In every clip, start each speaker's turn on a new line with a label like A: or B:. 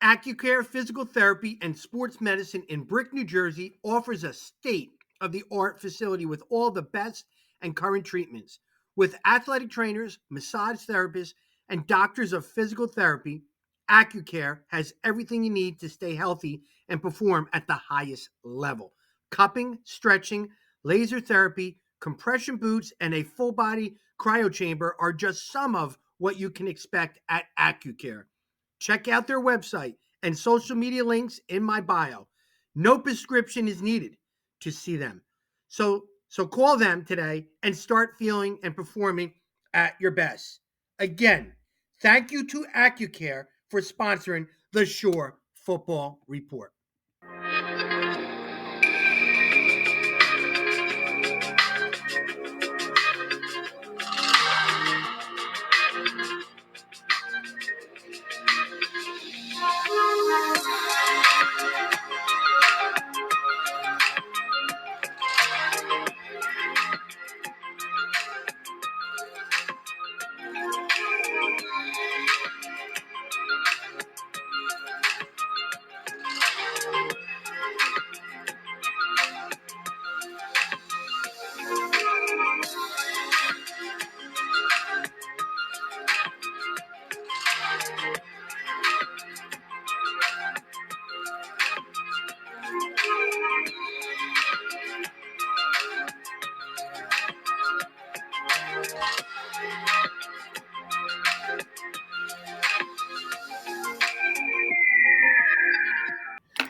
A: Accucare Physical Therapy and Sports Medicine in Brick, New Jersey offers a state-of-the-art facility with all the best and current treatments. With athletic trainers, massage therapists, and doctors of physical therapy, Accucare has everything you need to stay healthy and perform at the highest level. Cupping, stretching, laser therapy, compression boots, and a full body cryo chamber are just some of what you can expect at Accucare. Check out their website and social media links in my bio. No prescription is needed to see them. So call them today and start feeling and performing at your best. Again, thank you to Accucare for sponsoring the Shore Football Report.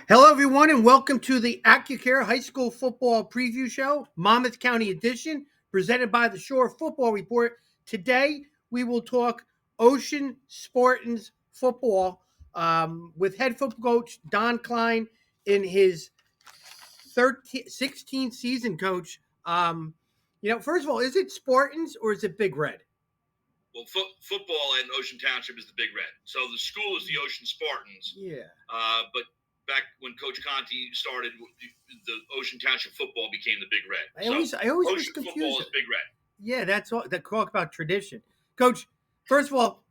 A: Hello, everyone, and welcome to the Accucare High School Football Preview Show, Monmouth County Edition, presented by the Shore Football Report. Today, we will talk Ocean Spartans football with head football coach Don Klein in his 16th season, coach. First of all, is it Spartans or is it Big Red?
B: Well, football in Ocean Township is the Big Red. So the school is the Ocean Spartans.
A: Yeah.
B: But back when Coach Conti started, the Ocean Township football became the Big Red.
A: I always was
B: Ocean
A: confused.
B: Football is Big Red.
A: Yeah, that's all. That talk about tradition, Coach. First of all,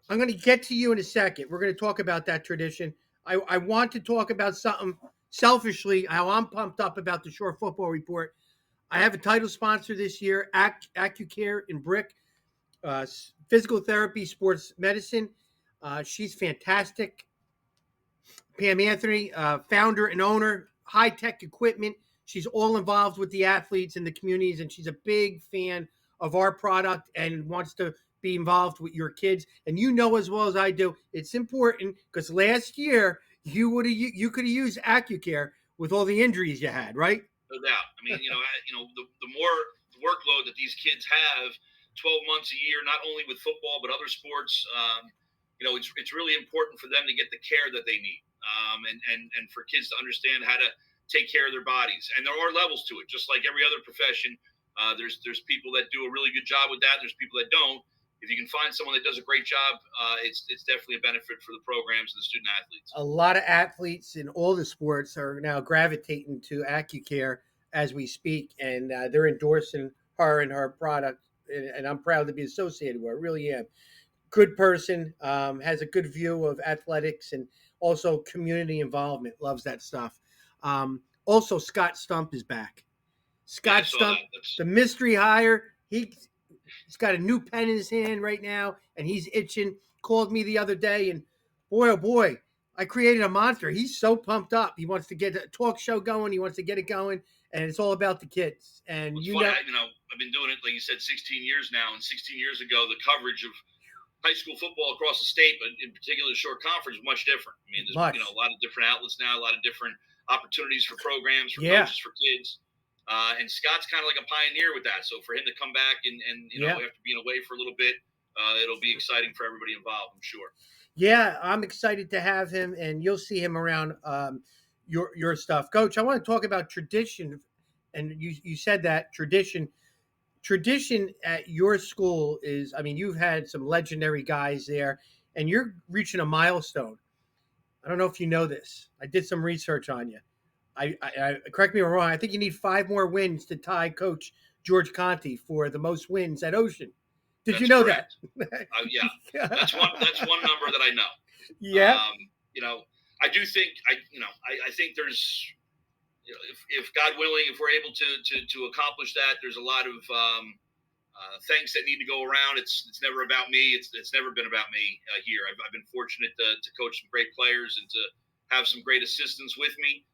A: I'm going to get to you in a second. We're going to talk about that tradition. I want to talk about something selfishly, how I'm pumped up about the Shore Football Report. I have a title sponsor this year, Accucare in Brick, physical therapy, sports medicine. She's fantastic. Pam Anthony, founder and owner, high-tech equipment. She's all involved with the athletes and the communities, and she's a big fan of our product and wants to be involved with your kids. And you know as well as I do, it's important because last year you could have used Accucare with all the injuries you had, right?
B: No doubt. I mean, the more workload that these kids have, 12 months a year, not only with football but other sports, it's really important for them to get the care that they need, and for kids to understand how to take care of their bodies. And there are levels to it, just like every other profession. There's people that do a really good job with that. There's people that don't. If you can find someone that does a great job, it's definitely a benefit for the programs and the student athletes.
A: A lot of athletes in all the sports are now gravitating to Accucare as we speak, and they're endorsing her and her product, and I'm proud to be associated with her. I really am. Good person, has a good view of athletics and also community involvement, loves that stuff. Also, Scott Stump is back. Scott Stump, the mystery hire, he's got a new pen in his hand right now, and he's itching. Called me the other day, and boy, oh boy, I created a monster. He's so pumped up. He wants to get a talk show going. He wants to get it going, and it's all about the kids. And
B: well, I've been doing it, like you said, 16 years now, and 16 years ago, the coverage of high school football across the state, but in particular the Shore Conference, was much different. I mean, there's a lot of different outlets now, a lot of different opportunities for programs, for coaches, for kids. And Scott's kind of like a pioneer with that. So for him to come back and after being away for a little bit, it'll be exciting for everybody involved, I'm sure.
A: Yeah, I'm excited to have him, and you'll see him around your stuff. Coach, I want to talk about tradition, and you said that tradition. Tradition at your school is, I mean, you've had some legendary guys there, and you're reaching a milestone. I don't know if you know this. I did some research on you. I correct me if I'm wrong. I think you need 5 more wins to tie Coach George Conti for the most wins at Ocean. Did you know
B: correct.
A: that?
B: Yeah, that's one number that I know.
A: Yeah.
B: I do think I think there's if God willing, if we're able to accomplish that, there's a lot of things that need to go around. It's never about me. It's never been about me here. I've been fortunate to coach some great players and to have some great assistants with me.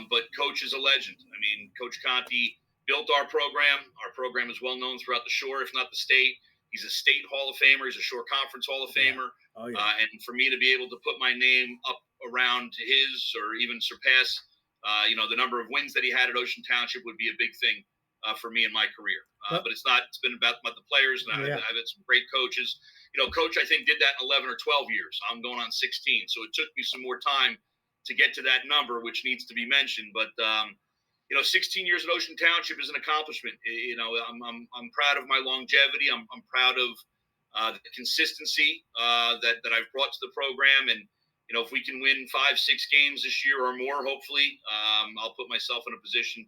B: But Coach is a legend. I mean, Coach Conti built our program. Our program is well known throughout the Shore, if not the state. He's a state Hall of Famer. He's a Shore Conference Hall of Famer.
A: Yeah. Oh, yeah.
B: And for me to be able to put my name up around his or even surpass, the number of wins that he had at Ocean Township would be a big thing for me in my career. But it's not. It's been about the players, and I've had some great coaches. Coach, I think, did that in 11 or 12 years. I'm going on 16, so it took me some more time to get to that number, which needs to be mentioned. But 16 years at Ocean Township is an accomplishment. I'm proud of my longevity. I'm proud of the consistency that I've brought to the program, and if we can win 5-6 games this year or more, hopefully, I'll put myself in a position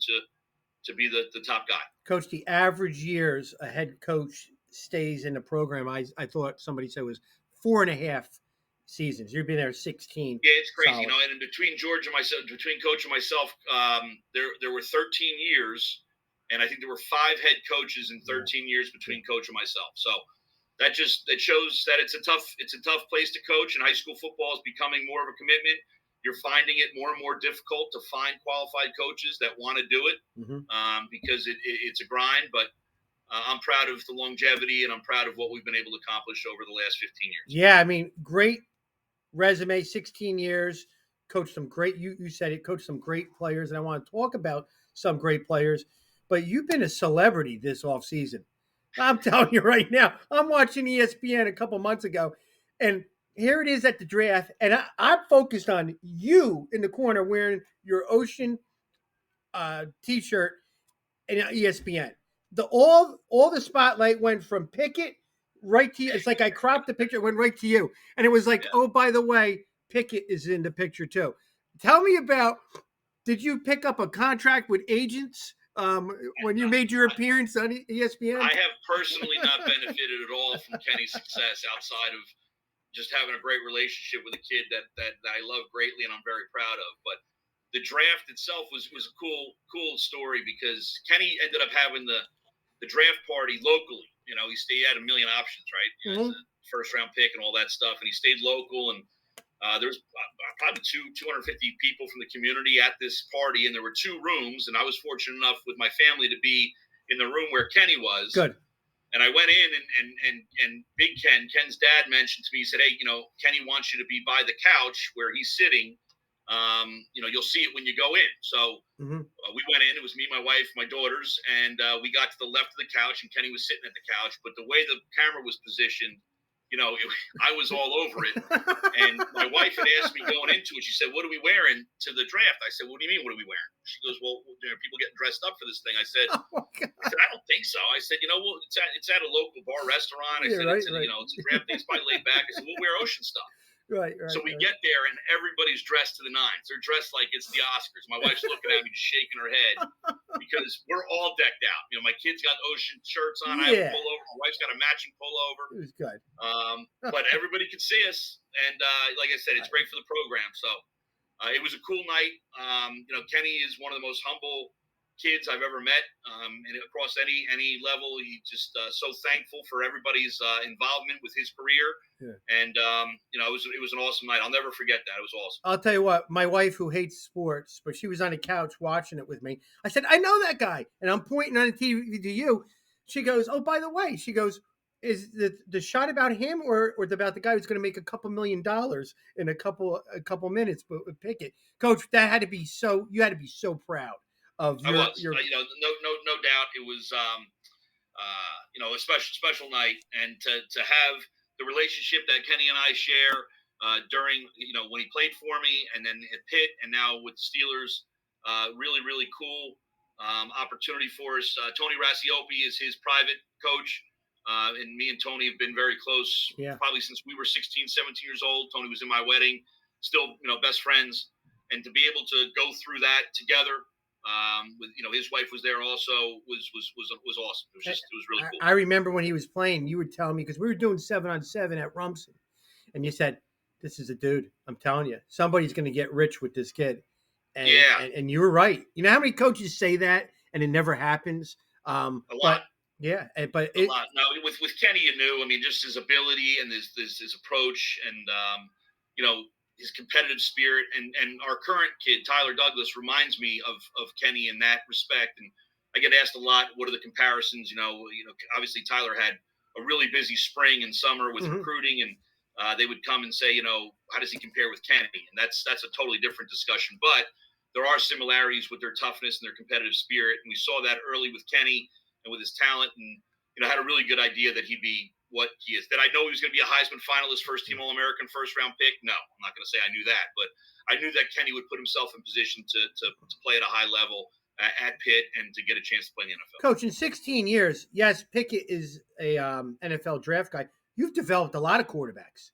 B: to be the top guy.
A: Coach, the average years a head coach stays in the program, I thought somebody said was 4.5 seasons. You've been there 16.
B: Yeah, it's crazy.
A: Solid.
B: And between George and myself, between Coach and myself, there were 13 years, and I think there were 5 head coaches in 13 years between Coach and myself. So that shows that it's a tough place to coach, and high school football is becoming more of a commitment. You're finding it more and more difficult to find qualified coaches that want to do it because it's a grind. But I'm proud of the longevity, and I'm proud of what we've been able to accomplish over the last 15 years.
A: Yeah, I mean, great resume, 16 years, coached some great, you said it, coached some great players, and I want to talk about some great players. But you've been a celebrity this offseason. I'm telling you right now, I'm watching ESPN a couple months ago, and here it is at the draft, and I'm focused on you in the corner wearing your Ocean T-shirt and ESPN. All the spotlight went from Pickett right to you. It's like I cropped the picture, it went right to you, and it was like, oh, by the way, Pickett is in the picture too. Tell me about. Did you pick up a contract with agents when you made your appearance on ESPN?
B: I have personally not benefited at all from Kenny's success outside of just having a great relationship with a kid that I love greatly and I'm very proud of. But the draft itself was a cool story because Kenny ended up having the draft party locally. He had a million options, right? First round pick and all that stuff, and he stayed local. And there was probably 250 people from the community at this party, and there were 2 rooms. And I was fortunate enough with my family to be in the room where Kenny was.
A: Good.
B: And I went in, and Big Ken's dad mentioned to me, he said, "Hey, Kenny wants you to be by the couch where he's sitting. You'll see it when you go in." So we went in. It was me, my wife, my daughters, and we got to the left of the couch, and Kenny was sitting at the couch. But the way the camera was positioned, I was all over it. And my wife had asked me going into it. She said, "What are we wearing to the draft?" I said, "What do you mean? What are we wearing?" She goes, "Well, people getting dressed up for this thing." I said, "I don't think so." I said, "Well, it's at a local bar restaurant." I said,
A: right.
B: It's a draft thing. It's probably laid back. I said, "We'll wear Ocean stuff."
A: Right.
B: So we get there, and everybody's dressed to the nines. They're dressed like it's the Oscars. My wife's looking at me, just shaking her head, because we're all decked out. My kids got Ocean shirts on. I have a pullover. My wife's got a matching pullover.
A: It was good.
B: But everybody could see us, and like I said, it's great for the program. So it was a cool night. Kenny is one of the most humble kids I've ever met, and across any level. He's just so thankful for everybody's involvement with his career. Yeah. And it was an awesome night. I'll never forget that. It was awesome.
A: I'll tell you what, my wife, who hates sports, but she was on the couch watching it with me. I said, "I know that guy," and I'm pointing on the TV to you. She goes, "Oh, by the way," she goes, "is the shot about him or about the guy who's going to make a couple $1 million in a couple minutes?" But with Pickett, Coach, that had to be so. You had to be so proud of your.
B: I was, no doubt. It was, a special night, and to have the relationship that Kenny and I share during, when he played for me, and then at Pitt, and now with the Steelers, really, really cool opportunity for us. Tony Rasiopi is his private coach, and me and Tony have been very close, probably since we were 16, 17 years old. Tony was in my wedding, still, best friends, and to be able to go through that together. With his wife was there also was awesome. It was really cool.
A: I remember when he was playing, you were telling me, because we were doing 7-on-7 at Rumson, and you said, this is a dude. I'm telling you, somebody's going to get rich with this kid. And,
B: Yeah,
A: and and you were right. You know how many coaches say that and it never happens.
B: a lot.
A: But yeah, but
B: A
A: it.
B: lot. No, with Kenny, you knew. I mean, just his ability and his approach, and you know, his competitive spirit, and our current kid Tyler Douglas reminds me of Kenny in that respect. And I get asked a lot, what are the comparisons? Obviously Tyler had a really busy spring and summer with
A: Mhm.
B: recruiting, and they would come and say, how does he compare with Kenny? And that's a totally different discussion. But there are similarities with their toughness and their competitive spirit, and we saw that early with Kenny and with his talent. And I had a really good idea that he'd be what he is. Did I know he was going to be a Heisman finalist, first team All American, first round pick? No, I'm not going to say I knew that, but I knew that Kenny would put himself in position to play at a high level at Pitt and to get a chance to play in the NFL.
A: Coach, in 16 years, yes, Pickett is a NFL draft guy. You've developed a lot of quarterbacks.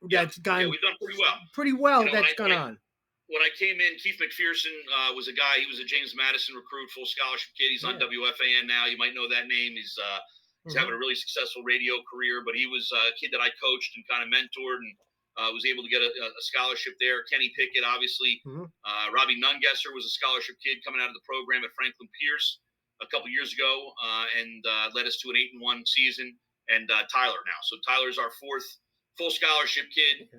B: Yeah,
A: That's
B: yeah,
A: gone
B: we've done pretty well.
A: pretty well.
B: When
A: That's gone on.
B: I came in, Keith McPherson was a guy. He was a James Madison recruit, full scholarship kid. He's on
A: Yeah.
B: WFAN now. You might know that name. He's having a really successful radio career. But he was a kid that I coached and kind of mentored, and was able to get a scholarship there. Kenny Pickett, obviously. Robbie Nungesser was a scholarship kid coming out of the program at Franklin Pierce a couple years ago, and led us to an 8-1 season. And Tyler now. So Tyler's our fourth full scholarship kid,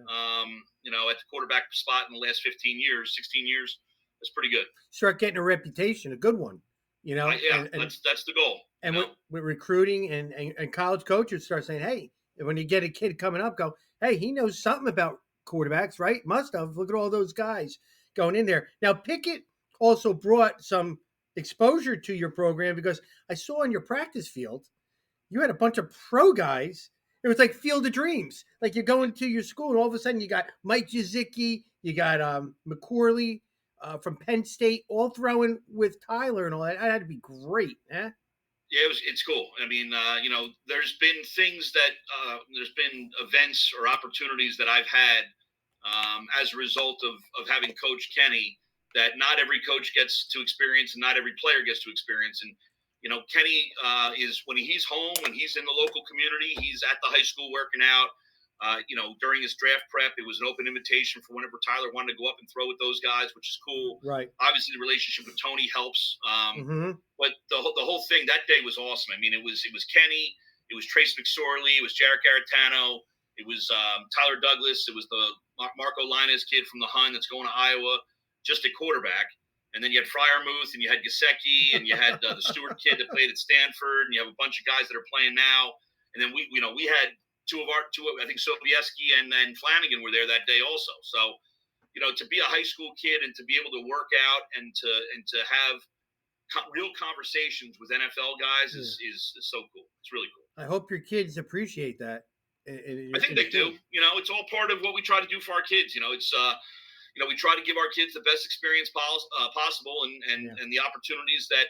B: at the quarterback spot in the last 15 years, 16 years. That's pretty good.
A: Start getting a reputation, a good one.
B: Yeah, that's the goal.
A: And with recruiting and college coaches start saying, hey, when you get a kid coming up, go, hey, he knows something about quarterbacks, right? Must have. Look at all those guys going in there. Now, Pickett also brought some exposure to your program because I saw on your practice field, you had a bunch of pro guys. It was like Field of Dreams. Like you're going to your school, and all of a sudden you got Mike Yazicki, you got McCorley from Penn State, all throwing with Tyler and all that. That had to be great, eh?
B: Yeah, it's cool. I mean, there's been things that there's been events or opportunities that I've had as a result of having coached Kenny that not every coach gets to experience and not every player gets to experience. And Kenny is when he's home, when he's in the local community, he's at the high school working out. During his draft prep, it was an open invitation for whenever Tyler wanted to go up and throw with those guys, which is cool.
A: Right.
B: Obviously, the relationship with Tony helps. But the whole thing that day was awesome. I mean, it was Kenny, it was Trace McSorley, it was Jarek Garitano, it was Tyler Douglas, it was the Marco Linus kid from the Hun that's going to Iowa, just a quarterback. And then you had Fryermuth, and you had Gesicki, and you had the Stewart kid that played at Stanford, and you have a bunch of guys that are playing now. And then we had two, I think Sobieski and then Flanagan were there that day also. So, to be a high school kid and to be able to work out and to have real conversations with NFL guys is so cool. It's really cool.
A: I hope your kids appreciate that.
B: I think they do. It's all part of what we try to do for our kids. It's we try to give our kids the best experience possible, and the opportunities that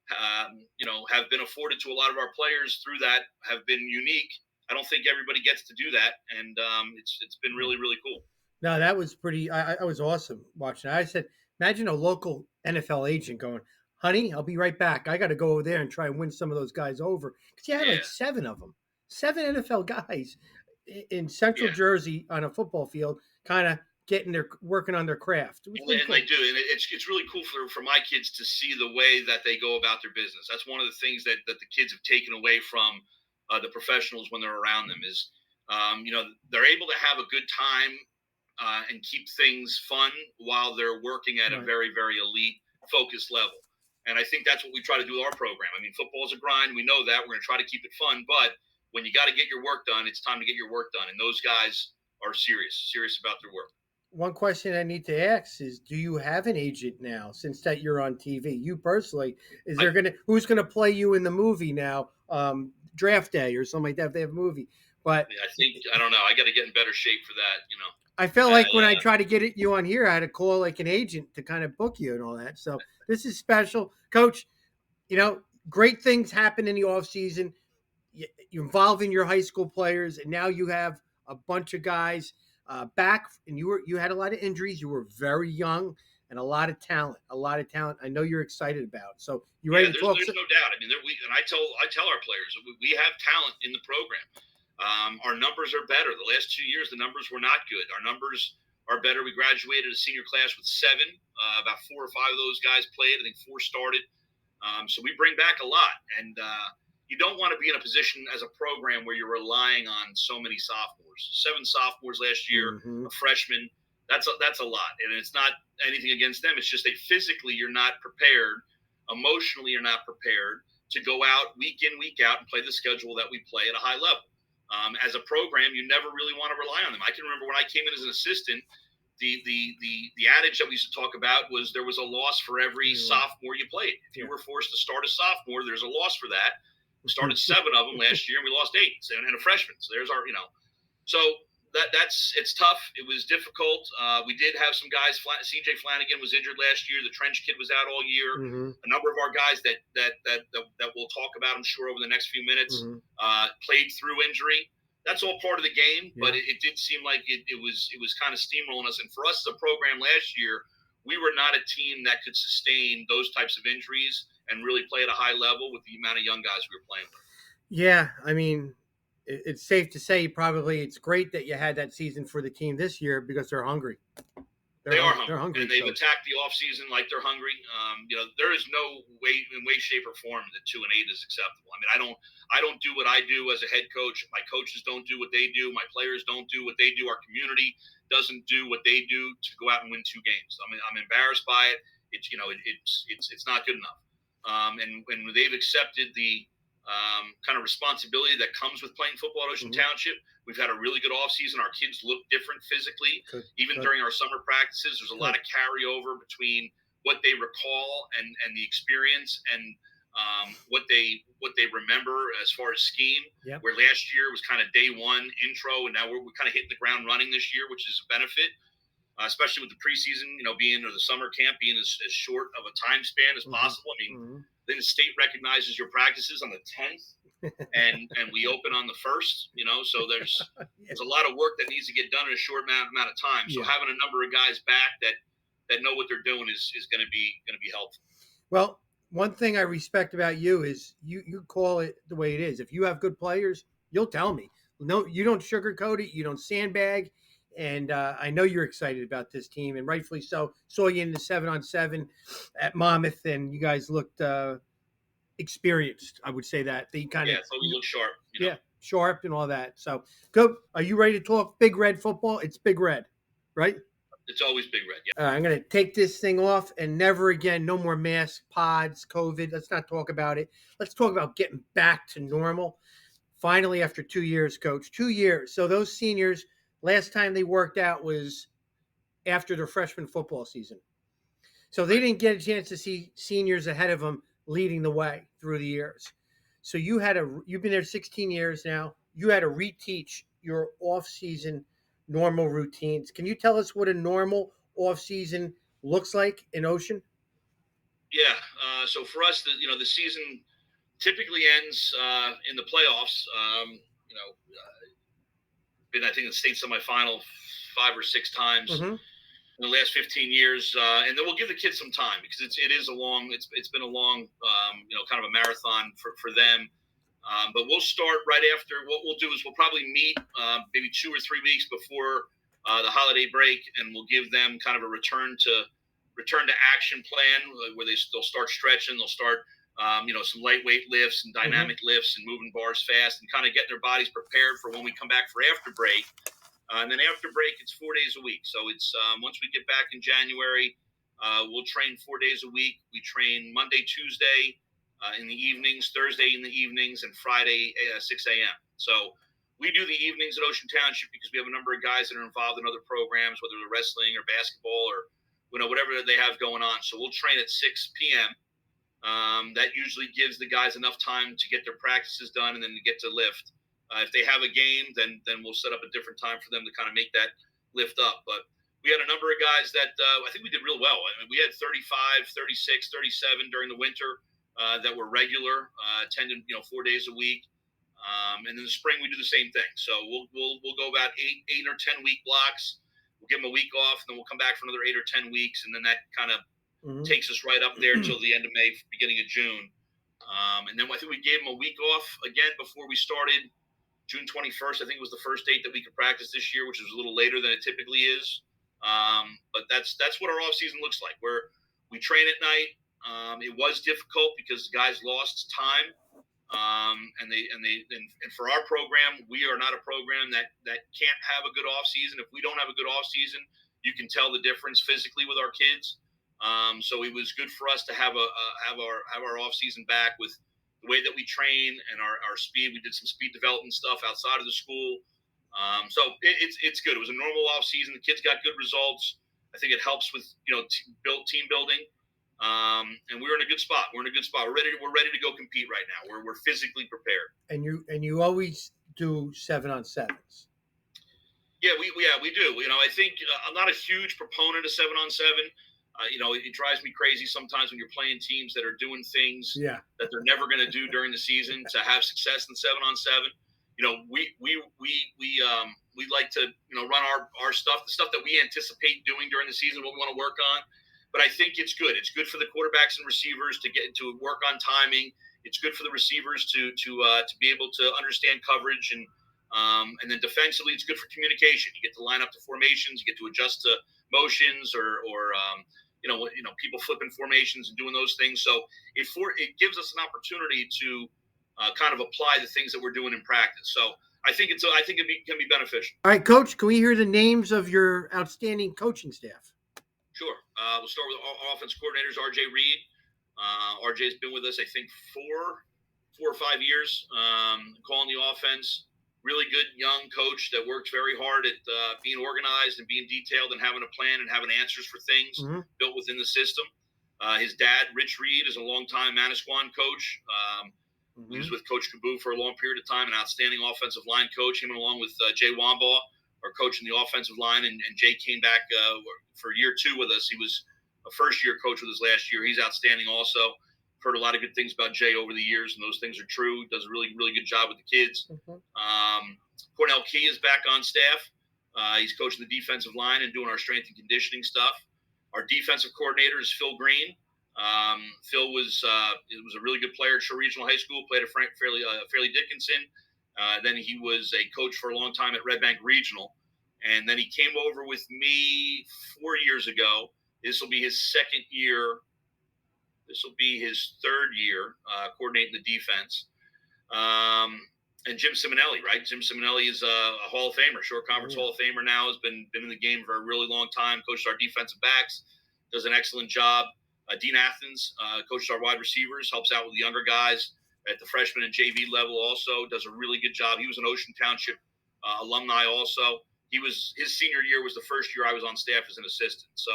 B: have been afforded to a lot of our players through that have been unique. I don't think everybody gets to do that, and it's been really, really cool.
A: No, that was pretty. I was awesome watching. I said, imagine a local NFL agent going, "Honey, I'll be right back. I got to go over there and try and win some of those guys over." Because you had like 7 of them, 7 NFL guys in Central Jersey on a football field, kind of working on their craft.
B: And they do, and it's really cool for my kids to see the way that they go about their business. That's one of the things that the kids have taken away from the professionals when they're around them is, they're able to have a good time and keep things fun while they're working at a very, very elite, focused level. And I think that's what we try to do with our program. I mean, football is a grind. We know that. We're going to try to keep it fun. But when you got to get your work done, it's time to get your work done. And those guys are serious about their work.
A: One question I need to ask is, do you have an agent now since that you're on TV? You personally, who's going to play you in the movie now, Draft Day or something like that if they have a movie? But
B: I don't know. I got to get in better shape for that,
A: I felt like when I tried to get you on here, I had to call like an agent to kind of book you and all that. So this is special. Coach, great things happen in the offseason. You're involving your high school players, and now you have a bunch of guys back, and you had a lot of injuries. You were very young and a lot of talent. I know you're excited about. So you ready to talk?
B: There's no doubt. I mean, I tell our players we have talent in the program. Our numbers are better. The last 2 years, the numbers were not good. Our numbers are better. We graduated a senior class with 7. About 4 or 5 of those guys played. I think 4 started. So we bring back a lot. And you don't want to be in a position as a program where you're relying on so many sophomores. 7 sophomores last year,
A: Mm-hmm.
B: a freshman. That's a lot. And it's not anything against them. It's just that physically you're not prepared. Emotionally, you're not prepared to go out week in, week out and play the schedule that we play at a high level. As a program, you never really want to rely on them. I can remember when I came in as an assistant, the adage that we used to talk about was there was a loss for every sophomore you played. If you were forced to start a sophomore, there's a loss for that. We started 7 of them last year, and we lost 8, and a freshman. So there's our, so it's tough. It was difficult. We did have some guys. CJ Flanagan was injured last year. The Trench kid was out all year.
A: Mm-hmm.
B: A number of our guys that we'll talk about, I'm sure, over the next few minutes, played through injury. That's all part of the game, but it did seem like it was kind of steamrolling us. And for us as a program last year, we were not a team that could sustain those types of injuries and really play at a high level with the amount of young guys we were playing with.
A: Yeah, I mean, it's safe to say probably it's great that you had that season for the team this year because they're hungry.
B: They are hungry.
A: They're hungry,
B: and they've attacked the offseason like they're hungry. There is no way, shape, or form that 2-8 is acceptable. I mean, I don't do what I do as a head coach. My coaches don't do what they do. My players don't do what they do. Our community doesn't do what they do to go out and win 2 games. I mean, I'm embarrassed by it. It's not good enough. And when they've accepted the kind of responsibility that comes with playing football at Ocean Township. We've had a really good offseason. Our kids look different physically. Even during our summer practices, there's a lot of carryover between what they recall and the experience and what they remember as far as scheme.
A: Yep.
B: Where last year was kind of day one intro, and now we're kind of hitting the ground running this year, which is a benefit. Especially with the preseason, being, or the summer camp being as short of a time span as possible. I mean, then the state recognizes your practices on the 10th, and we open on the 1st. So there's a lot of work that needs to get done in a short amount of time. So having a number of guys back that know what they're doing is going to be helpful.
A: Well, one thing I respect about you is you call it the way it is. If you have good players, you'll tell me. No, you don't sugarcoat it. You don't sandbag. And I know you're excited about this team, and rightfully so. Saw you in the 7-on-7 at Monmouth, and you guys looked experienced. I would say that they kind of
B: so we look sharp.
A: Sharp and all that. So, go. Are you ready to talk Big Red football? It's Big Red, right?
B: It's always Big Red. Yeah.
A: I'm going to take this thing off, and never again. No more masks, pods, COVID. Let's not talk about it. Let's talk about getting back to normal. Finally, after 2 years, Coach, 2 years. So those seniors. Last time they worked out was after their freshman football season. So they didn't get a chance to see seniors ahead of them leading the way through the years. So you've been there 16 years now. You had to reteach your off-season normal routines. Can you tell us what a normal off-season looks like in Ocean?
B: Yeah. So for us, the season typically ends in the playoffs. Been, I think, in the state semifinal 5 or 6 times in the last 15 years, and then we'll give the kids some time because it's been a long kind of a marathon for them. But we'll start right after. What we'll do is we'll probably meet maybe 2 or 3 weeks before the holiday break, and we'll give them kind of a return to action plan where they'll start stretching, they'll start some lightweight lifts and dynamic lifts and moving bars fast and kind of getting their bodies prepared for when we come back for after break. And then after break, it's 4 days a week. So it's once we get back in January, we'll train 4 days a week. We train Monday, Tuesday in the evenings, Thursday in the evenings, and Friday 6 a.m. So we do the evenings at Ocean Township because we have a number of guys that are involved in other programs, whether they're wrestling or basketball or whatever they have going on. So we'll train at 6 p.m. That usually gives the guys enough time to get their practices done and then to get to lift. If they have a game, then we'll set up a different time for them to kind of make that lift up. But we had a number of guys that I think we did real well. I mean, we had 35, 36, 37 during the winter that were regular, attending 4 days a week. And in the spring, we do the same thing. So we'll go about 8 or 10 week blocks. We'll give them a week off, and then we'll come back for another 8 or 10 weeks, and then that kind of takes us right up there till the end of May, beginning of June. And then I think we gave them a week off again before we started June 21st, I think, was the first date that we could practice this year, which was a little later than it typically is. But that's what our off season looks like. We train at night. It was difficult because guys lost time. And for our program, we are not a program that can't have a good off season. If we don't have a good off season, you can tell the difference physically with our kids. So it was good for us to have our off season back with the way that we train and our speed. We did some speed development stuff outside of the school. So it's good. It was a normal off season. The kids got good results. I think it helps with team building. And we're in a good spot. We're ready to go compete right now. We're physically prepared.
A: And you always do 7-on-7s.
B: Yeah, we do. I think I'm not a huge proponent of 7-on-7. It drives me crazy sometimes when you're playing teams that are doing things that they're never going to do during the season to have success in 7-on-7. We like to run our stuff, the stuff that we anticipate doing during the season, what we want to work on. But I think it's good. It's good for the quarterbacks and receivers to get to work on timing. It's good for the receivers to be able to understand coverage, and then defensively, it's good for communication. You get to line up to formations, you get to adjust to motions, or people flipping formations and doing those things. So it gives us an opportunity to kind of apply the things that we're doing in practice. So I think it can be beneficial.
A: All right, Coach, can we hear the names of your outstanding coaching staff?
B: Sure. We'll start with our offense coordinators, RJ Reed. RJ's been with us, I think, 4 or 5 years, calling the offense. Really good young coach that works very hard at being organized and being detailed and having a plan and having answers for things built within the system. His dad, Rich Reed, is a longtime Manasquan coach. He was with Coach Kaboo for a long period of time, an outstanding offensive line coach. Him along with Jay Wambaugh are coaching the offensive line, and Jay came back for year 2 with us. He was a first-year coach with us last year. He's outstanding also. Heard a lot of good things about Jay over the years, and those things are true. He does a really, really good job with the kids. Cornell Key is back on staff. He's coaching the defensive line and doing our strength and conditioning stuff. Our defensive coordinator is Phil Green. Phil was a really good player at Shore Regional High School, played at Fairleigh Dickinson. Then he was a coach for a long time at Red Bank Regional. And then he came over with me 4 years ago. This will be his second year. This will be his third year coordinating the defense. And Jim Simonelli, right? Jim Simonelli is a Hall of Famer, Shore Conference Hall of Famer now, has been in the game for a really long time, coaches our defensive backs, does an excellent job. Dean Athens coaches our wide receivers, helps out with the younger guys at the freshman and JV level also, does a really good job. He was an Ocean Township alumni also. His senior year was the first year I was on staff as an assistant. So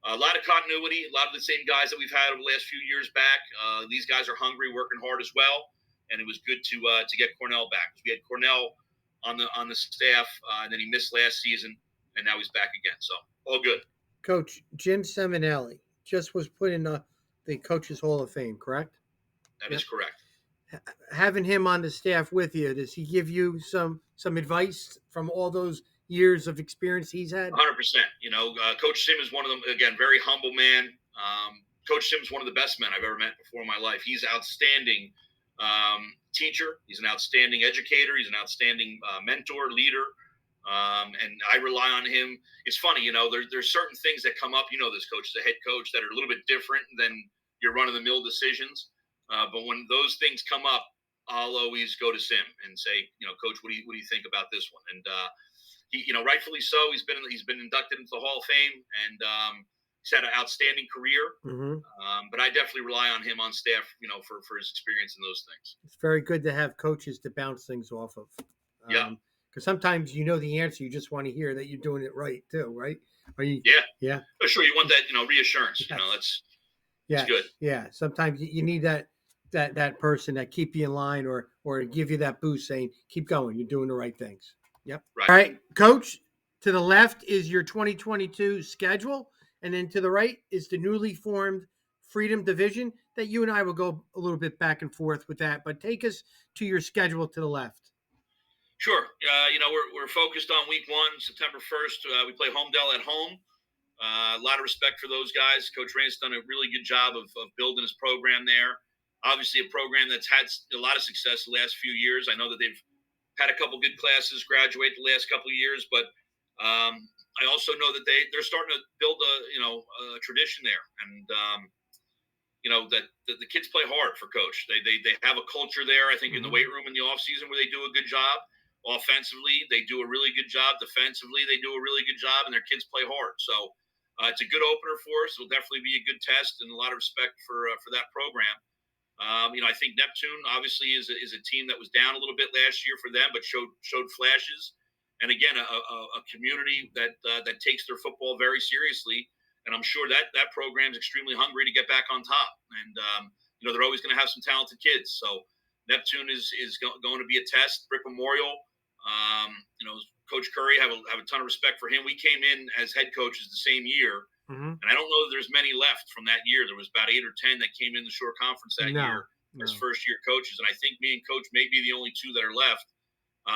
B: a lot of continuity, a lot of the same guys that we've had over the last few years back. These guys are hungry, working hard as well, and it was good to get Cornell back. We had Cornell on the staff, and then he missed last season, and now he's back again. So all good.
A: Coach Jim Simonelli just was put in the Coaches Hall of Fame, correct?
B: That is correct.
A: Having him on the staff with you, does he give you some advice from all those years of experience he's had?
B: 100%. Coach Sim is one of them, again, very humble man. Coach Sim's one of the best men I've ever met before in my life. He's an outstanding teacher. He's an outstanding educator. He's an outstanding mentor, leader. And I rely on him. It's funny, there's certain things that come up, this coach is a head coach, that are a little bit different than your run-of-the-mill decisions. But when those things come up, I'll always go to Sim and say, Coach, what do you think about this one? And he, rightfully so, he's been inducted into the Hall of Fame, and he's had an outstanding career. But I definitely rely on him on staff, for his experience in those things.
A: It's very good to have coaches to bounce things off of. Because sometimes the answer, you just want to hear that you're doing it right too, right? Yeah.
B: Oh, sure, you want that, reassurance. Yes. That's good.
A: Yeah. Sometimes you need that person that keep you in line or give you that boost saying, keep going, you're doing the right things. Yep.
B: Right.
A: All right, Coach, to the left is your 2022 schedule, and then to the right is the newly formed Freedom Division that you and I will go a little bit back and forth with that, but take us to your schedule to the left.
B: Sure. We're focused on week 1, September 1st. We play Homedale at home. A lot of respect for those guys. Coach Rand's done a really good job of building his program there. Obviously, a program that's had a lot of success the last few years. I know that they've had a couple good classes graduate the last couple of years, but I also know that they're starting to build a tradition there, and that the kids play hard for coach. They have a culture there. I think in the weight room in the off season where they do a good job. Offensively, they do a really good job. Defensively, they do a really good job, and their kids play hard. So it's a good opener for us. It'll definitely be a good test, and a lot of respect for that program. I think Neptune obviously is a team that was down a little bit last year for them, but showed flashes. And again, a community that takes their football very seriously. And I'm sure that program's extremely hungry to get back on top. And they're always going to have some talented kids. So Neptune is going to be a test. Brick Memorial, Coach Curry, have a ton of respect for him. We came in as head coaches the same year. And I don't know that there's many left from that year. There was about 8 or 10 that came in the short conference that year as first-year coaches. And I think me and Coach may be the only 2 that are left.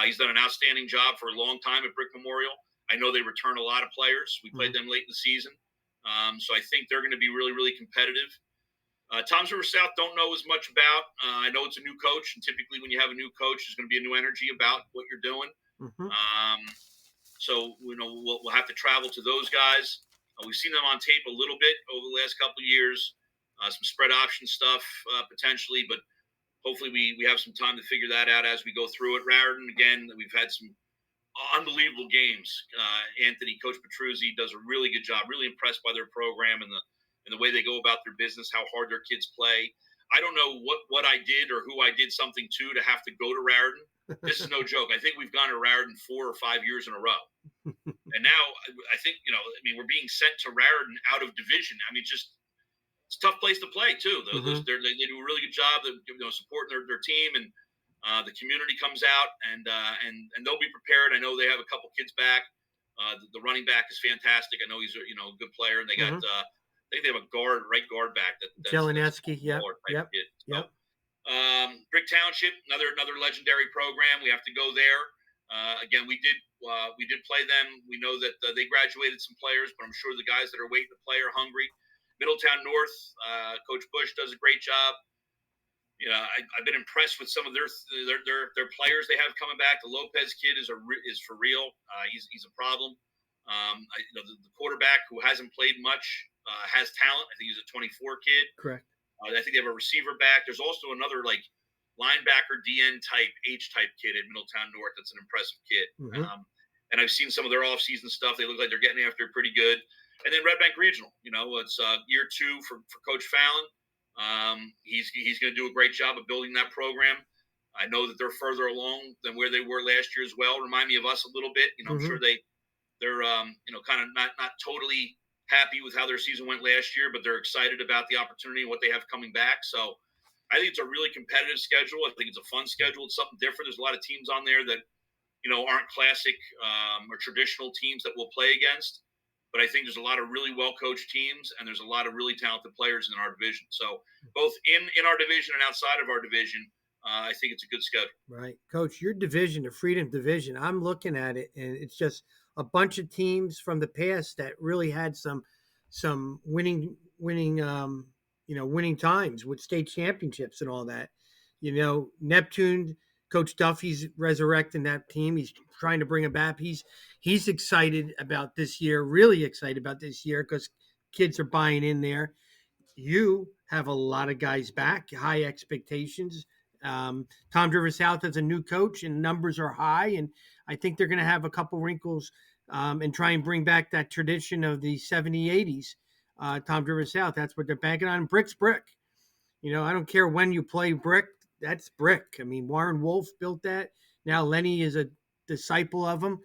B: He's done an outstanding job for a long time at Brick Memorial. I know they return a lot of players. We played them late in the season. So I think they're going to be really, really competitive. Toms River South don't know as much about. I know it's a new coach, and typically when you have a new coach, there's going to be a new energy about what you're doing. So we'll have to travel to those guys. We've seen them on tape a little bit over the last couple of years, some spread option stuff potentially, but hopefully we have some time to figure that out as we go through it. Raritan, again, we've had some unbelievable games. Coach Petruzzi does a really good job. Really impressed by their program and the way they go about their business, how hard their kids play. I don't know what I did or who I did something to have to go to Raritan. This is no joke. I think we've gone to Raritan 4 or 5 years in a row. And now I think, we're being sent to Raritan out of division. It's a tough place to play too. They do a really good job of supporting their team, and the community comes out and they'll be prepared. I know they have a couple kids back. The running back is fantastic. I know he's a good player, and they got I think they have a right guard back that's
A: Jeleneski. Yep.
B: Brick Township, another legendary program. We have to go there. Again, we did play them. We know that they graduated some players, but I'm sure the guys that are waiting to play are hungry. Middletown North, Coach Bush does a great job. I've been impressed with some of their players they have coming back. The Lopez kid is for real. He's a problem. The quarterback who hasn't played much has talent. I think he's a 24 kid.
A: Correct.
B: I think they have a receiver back. There's also another linebacker DN H-type kid at Middletown North that's an impressive kid. And I've seen some of their off-season stuff. They look like they're getting after it pretty good. And then Red Bank Regional, it's year 2 for Coach Fallon. He's going to do a great job of building that program. I know that they're further along than where they were last year as well. Remind me of us a little bit. I'm sure they're kind of not totally happy with how their season went last year, but they're excited about the opportunity and what they have coming back. So I think it's a really competitive schedule. I think it's a fun schedule. It's something different. There's a lot of teams on there that, aren't classic or traditional teams that we'll play against. But I think there's a lot of really well-coached teams, and there's a lot of really talented players in our division. So both in our division and outside of our division, I think it's a good schedule.
A: Right. Coach, your division, the Freedom Division, I'm looking at it, and it's just a bunch of teams from the past that really had some winning times with state championships and all that. Neptune, Coach Duffy's resurrecting that team. He's trying to bring it back. He's excited about this year, really excited about this year because kids are buying in there. You have a lot of guys back, high expectations. Toms River South has a new coach, and numbers are high, and I think they're going to have a couple wrinkles and try and bring back that tradition of the 70s, 80s. Toms River South, that's what they're banking on. Brick's brick. I don't care when you play brick, that's brick. Warren Wolf built that. Now Lenny is a disciple of him,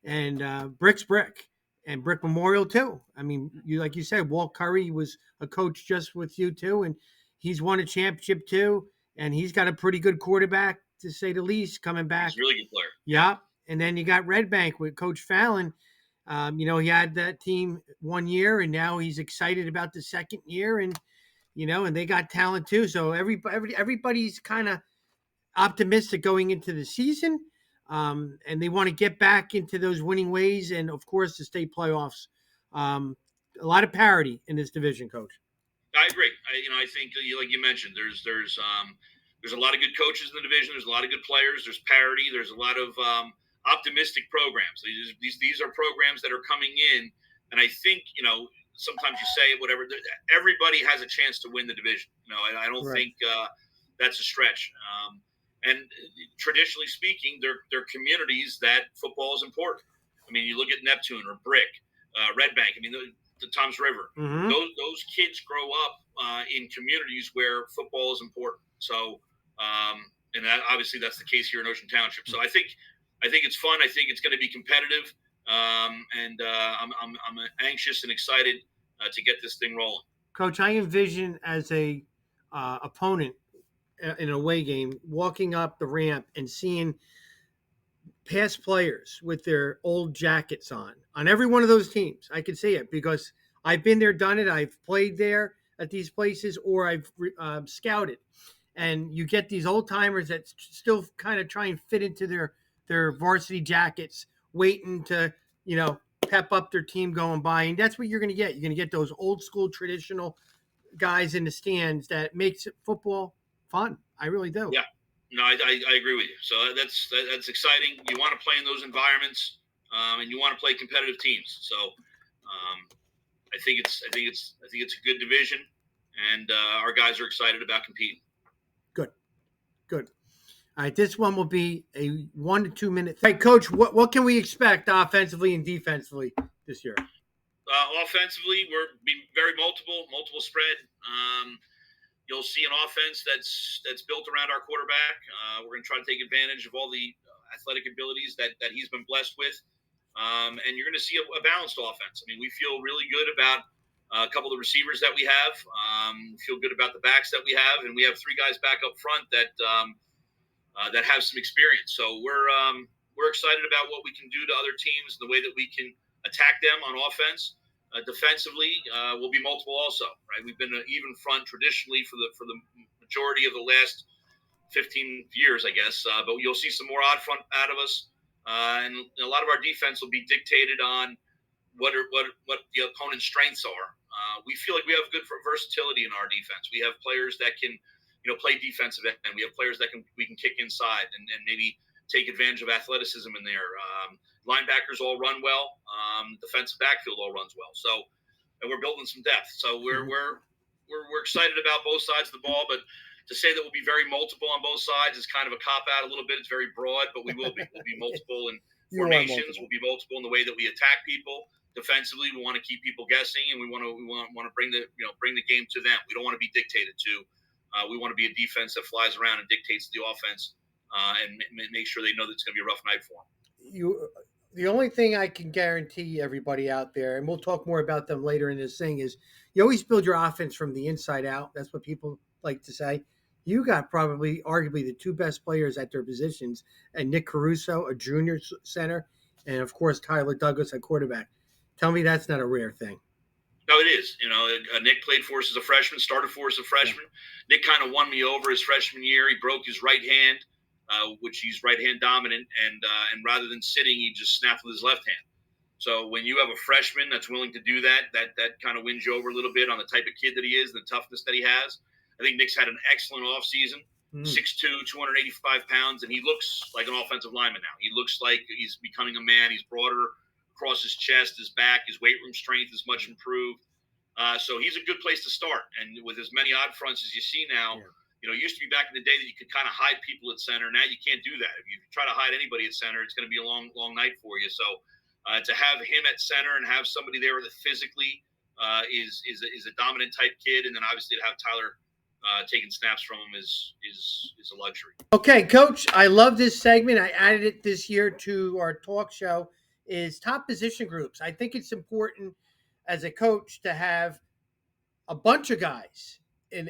A: and brick's brick. And Brick Memorial too. Like you said, Walt Curry was a coach just with you too, and he's won a championship too. And he's got a pretty good quarterback, to say the least, coming back.
B: He's a really good player.
A: Yeah. And then you got Red Bank with Coach Fallon. He had that team 1 year, and now he's excited about the second year, and and they got talent too. So everybody's kind of optimistic going into the season. And they want to get back into those winning ways, and of course the state playoffs. A lot of parity in this division, Coach.
B: I agree. I think, like you mentioned, there's there's a lot of good coaches in the division. There's a lot of good players. There's parity. There's a lot of optimistic programs. These are programs that are coming in, and I think sometimes you say whatever. Everybody has a chance to win the division. I don't
A: Right.
B: think that's a stretch. And traditionally speaking, they're communities that football is important. I mean, you look at Neptune or Brick, Red Bank. I mean, the Toms River.
A: Mm-hmm.
B: Those kids grow up in communities where football is important. So, and obviously that's the case here in Ocean Township. So I think it's fun. I think it's going to be competitive, and I'm anxious and excited to get this thing rolling.
A: Coach, I envision as a opponent in an away game walking up the ramp and seeing past players with their old jackets on every one of those teams. I can see it because I've been there, done it. I've played there at these places, or I've scouted. And you get these old timers that still kind of try and fit into their varsity jackets, waiting to pep up their team going by. And that's what you're going to get. You're going to get those old school traditional guys in the stands that makes football fun. I really do.
B: Yeah. No, I agree with you. So that's exciting. You want to play in those environments, and you want to play competitive teams. So I think it's a good division, and our guys are excited about competing.
A: Good. All right, this one will be a 1 to 2 minute. Hey, Coach, what can we expect offensively and defensively this year?
B: Offensively, we're being very multiple spread. You'll see an offense that's built around our quarterback. We're going to try to take advantage of all the athletic abilities that he's been blessed with, and you're going to see a balanced offense. I mean, we feel really good about a couple of the receivers that we have. We feel good about the backs that we have, and we have 3 guys back up front that have some experience. So we're excited about what we can do to other teams, the way that we can attack them on offense. Defensively, will be multiple also, right? We've been an even front traditionally for the majority of the last 15 years, I guess. But you'll see some more odd front out of us, and a lot of our defense will be dictated on what the opponent's strengths are. We feel like we have good versatility in our defense. We have players that can play defensive end. We have players that we can kick inside and maybe take advantage of athleticism in there. Linebackers all run well. Defensive backfield all runs well. So, and we're building some depth. So we're excited about both sides of the ball. But to say that we'll be very multiple on both sides is kind of a cop out a little bit. It's very broad, but we will be. We'll be multiple in formations. We'll be multiple in the way that we attack people. Defensively, we want to keep people guessing, and we want to bring the game to them. We don't want to be dictated to. We want to be a defense that flies around and dictates the offense, and make sure they know that it's going to be a rough night for them.
A: The only thing I can guarantee everybody out there, and we'll talk more about them later in this thing, is you always build your offense from the inside out. That's what people like to say. You got probably arguably the 2 best players at their positions, and Nick Caruso, a junior center, and of course Tyler Douglas at quarterback. Tell me that's not a rare thing.
B: No, it is. Nick played for us as a freshman, started for us as a freshman. Yeah. Nick kind of won me over his freshman year. He broke his right hand, which he's right hand dominant, and rather than sitting, he just snapped with his left hand. So when you have a freshman that's willing to do that kind of wins you over a little bit on the type of kid that he is, and the toughness that he has. I think Nick's had an excellent offseason. 6'2", 285 pounds, and he looks like an offensive lineman now. He looks like he's becoming a man. He's broader across his chest, his back, his weight room strength is much improved. So he's a good place to start. And with as many odd fronts as you see now, it used to be back in the day that you could kind of hide people at center. Now you can't do that. If you try to hide anybody at center, it's going to be a long, long night for you. So to have him at center and have somebody there that physically is a dominant type kid, and then obviously to have Tyler taking snaps from him is a luxury.
A: Okay, Coach, I love this segment. I added it this year to our talk show. Is top position groups. I think it's important as a coach to have a bunch of guys in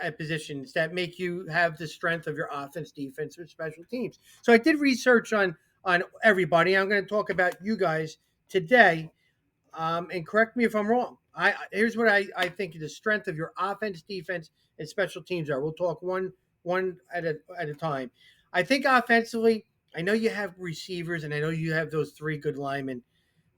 A: at positions that make you have the strength of your offense, defense, or special teams. So I did research on everybody. I'm going to talk about you guys today, and correct me if I'm wrong. Here's what I think the strength of your offense, defense, and special teams are. We'll talk one at a time. I think offensively, I know you have receivers, and I know you have those 3 good linemen,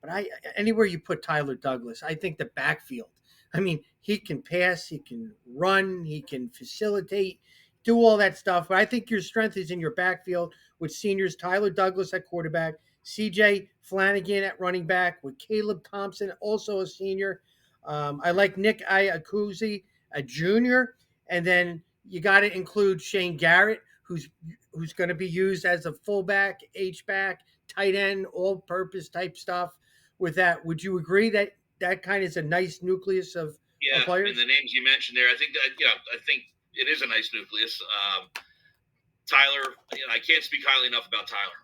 A: but anywhere you put Tyler Douglas, I think the backfield. I mean, he can pass, he can run, he can facilitate. do all that stuff. But I think your strength is in your backfield with seniors Tyler Douglas at quarterback, CJ Flanagan at running back, with Caleb Thompson, also a senior. I like Nick Iacuzzi, a junior. And then you got to include Shane Garrett, who's going to be used as a fullback, H-back, tight end, all-purpose type stuff. With that, would you agree that that kind of is a nice nucleus of
B: Yeah, and
A: players?
B: the names you mentioned there, I think that I think it is a nice nucleus. Tyler, I can't speak highly enough about Tyler.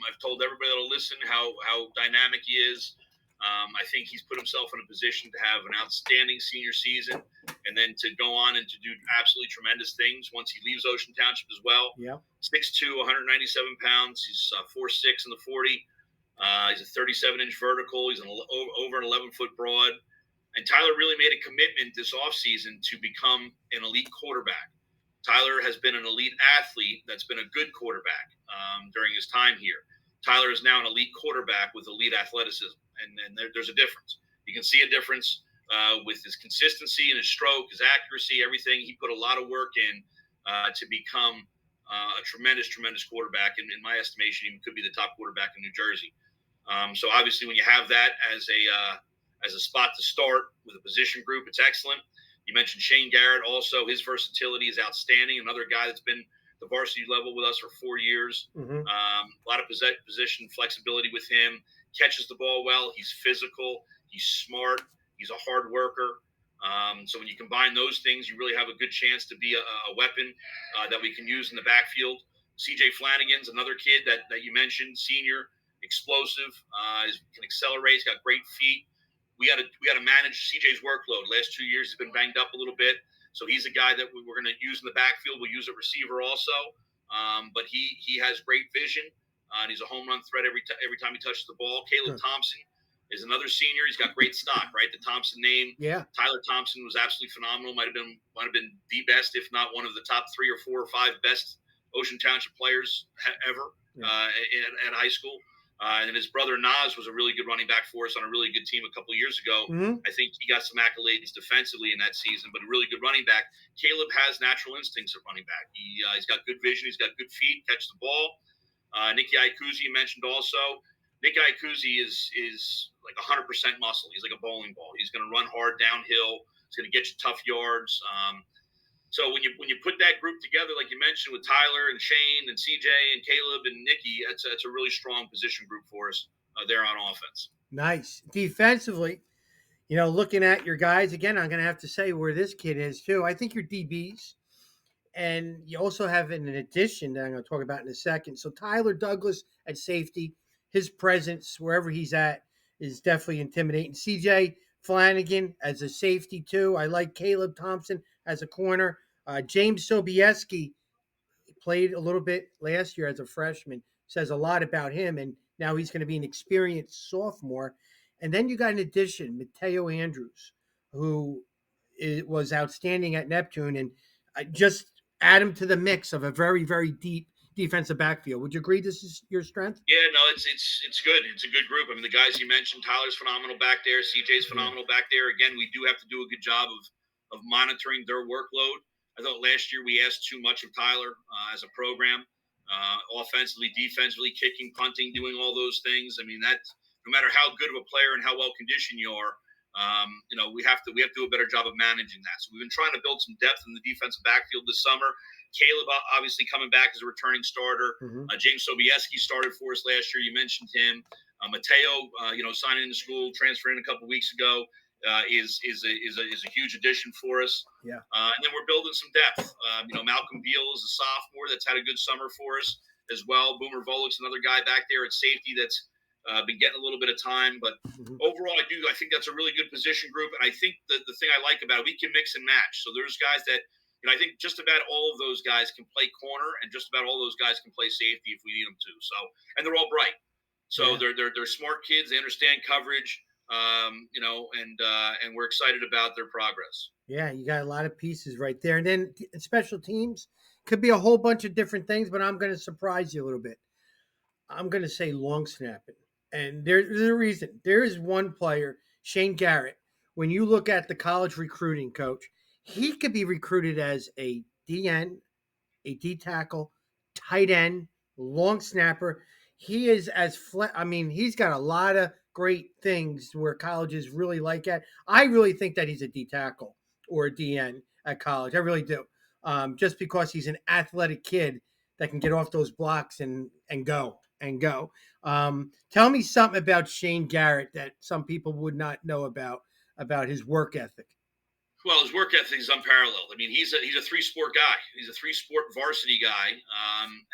B: I've told everybody that'll listen how dynamic he is. I think he's put himself in a position to have an outstanding senior season, and then to go on and to do absolutely tremendous things once he leaves Ocean Township as well.
A: Yeah.
B: 6'2", 197 pounds. He's 4'6" in the 40. He's a 37-inch vertical. He's over an 11-foot broad. And Tyler really made a commitment this offseason to become an elite quarterback. Tyler has been an elite athlete that's been a good quarterback during his time here. Tyler is now an elite quarterback with elite athleticism, and there's a difference. You can see a difference with his consistency and his stroke, his accuracy, everything. He put a lot of work in to become a tremendous, tremendous quarterback. And in my estimation, he could be the top quarterback in New Jersey. So obviously, when you have that as a spot to start with a position group, it's excellent. You mentioned Shane Garrett also. His versatility is outstanding. Another guy that's been the varsity level with us for 4 years.
A: Mm-hmm.
B: A lot of position flexibility with him. Catches the ball well. He's physical. He's smart. He's a hard worker. So when you combine those things, you really have a good chance to be a weapon that we can use in the backfield. CJ Flanagan's another kid that you mentioned, senior, explosive, can accelerate. He's got great feet. We got to manage CJ's workload. Last 2 years he's been banged up a little bit, so he's a guy that we're going to use in the backfield. We'll use a receiver also, but he has great vision, and he's a home run threat every time he touches the ball. Caleb Thompson is another senior. He's got great stock, right? The Thompson name.
A: Yeah.
B: Tyler Thompson was absolutely phenomenal. Might have been the best, if not one of the top 3 or 4 or 5 best Ocean Township players ever at high school. And his brother Nas was a really good running back for us on a really good team a couple of years ago.
A: Mm-hmm.
B: I think he got some accolades defensively in that season, but a really good running back. Caleb has natural instincts at running back. He's got good vision. He's got good feet, catch the ball. Nicky Iacuzzi you mentioned also. Nicky Iacuzzi is like 100% muscle. He's like a bowling ball. He's going to run hard downhill. He's going to get you tough yards. So when you put that group together, like you mentioned, with Tyler and Shane and CJ and Caleb and Nicky, that's a really strong position group for us there on offense.
A: Nice. Defensively, looking at your guys, again, I'm going to have to say where this kid is, too. I think your DBs, and you also have an addition that I'm going to talk about in a second. So Tyler Douglas at safety, his presence wherever he's at is definitely intimidating. CJ Flanagan as a safety, too. I like Caleb Thompson as a corner. James Sobieski played a little bit last year as a freshman, says a lot about him, and now he's going to be an experienced sophomore. And then you got an addition, Mateo Andrews, who was outstanding at Neptune, and just add him to the mix of a very, very deep defensive backfield. Would you agree this is your strength?
B: Yeah, no, it's good. It's a good group. I mean, the guys you mentioned, Tyler's phenomenal back there. CJ's phenomenal back there. Again, we do have to do a good job of monitoring their workload. I thought last year we asked too much of Tyler as a program, offensively, defensively, kicking, punting, doing all those things. I mean, that no matter how good of a player and how well conditioned you are, we have to do a better job of managing that. So we've been trying to build some depth in the defensive backfield this summer. Caleb obviously coming back as a returning starter.
A: Mm-hmm.
B: James Sobieski started for us last year. You mentioned him. Mateo, signing into school, transferring a couple weeks ago, is a huge addition for us.
A: Yeah.
B: And then we're building some depth. Malcolm Beal is a sophomore that's had a good summer for us as well. Boomer Volik's another guy back there at safety that's been getting a little bit of time. But overall, I think that's a really good position group. And I think the thing I like about it, we can mix and match. So there's guys that, I think just about all of those guys can play corner, and just about all those guys can play safety if we need them to. So, and they're all bright. So they're smart kids. They understand coverage. And we're excited about their progress.
A: Yeah, you got a lot of pieces right there. And then special teams could be a whole bunch of different things, but I'm going to surprise you a little bit. I'm going to say long snapping. And there's a reason. There is one player, Shane Garrett. When you look at the college recruiting coach, he could be recruited as a DN, a D tackle, tight end, long snapper. He is I mean, he's got a lot of great things where colleges really like it. I really think that he's a D tackle or a DN at college. I really do. Just because he's an athletic kid that can get off those blocks and go. Tell me something about Shane Garrett that some people would not know about his work ethic.
B: Well, his work ethic is unparalleled. I mean, he's a three sport guy. He's a three sport varsity guy.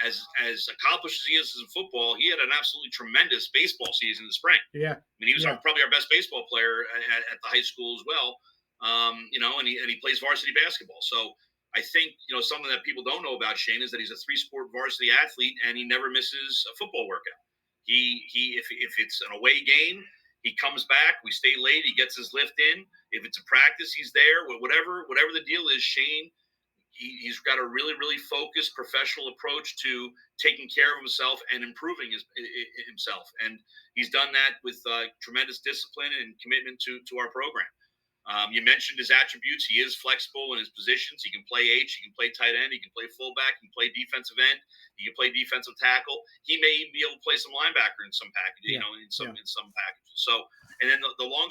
B: As accomplished as he is in football, he had an absolutely tremendous baseball season in the spring.
A: Yeah,
B: I mean, he was probably our best baseball player at the high school as well. And he plays varsity basketball. So I think something that people don't know about Shane is that he's a three sport varsity athlete, and he never misses a football workout. If it's an away game, he comes back. We stay late. He gets his lift in. If it's a practice, he's there. Whatever the deal is, Shane, he's got a really, really focused professional approach to taking care of himself and improving himself. And he's done that with tremendous discipline and commitment to our program. You mentioned his attributes. He is flexible in his positions. He can play H. He can play tight end. He can play fullback. He can play defensive end. He can play defensive tackle. He may even be able to play some linebacker in some packages. In some packages. So, and then the long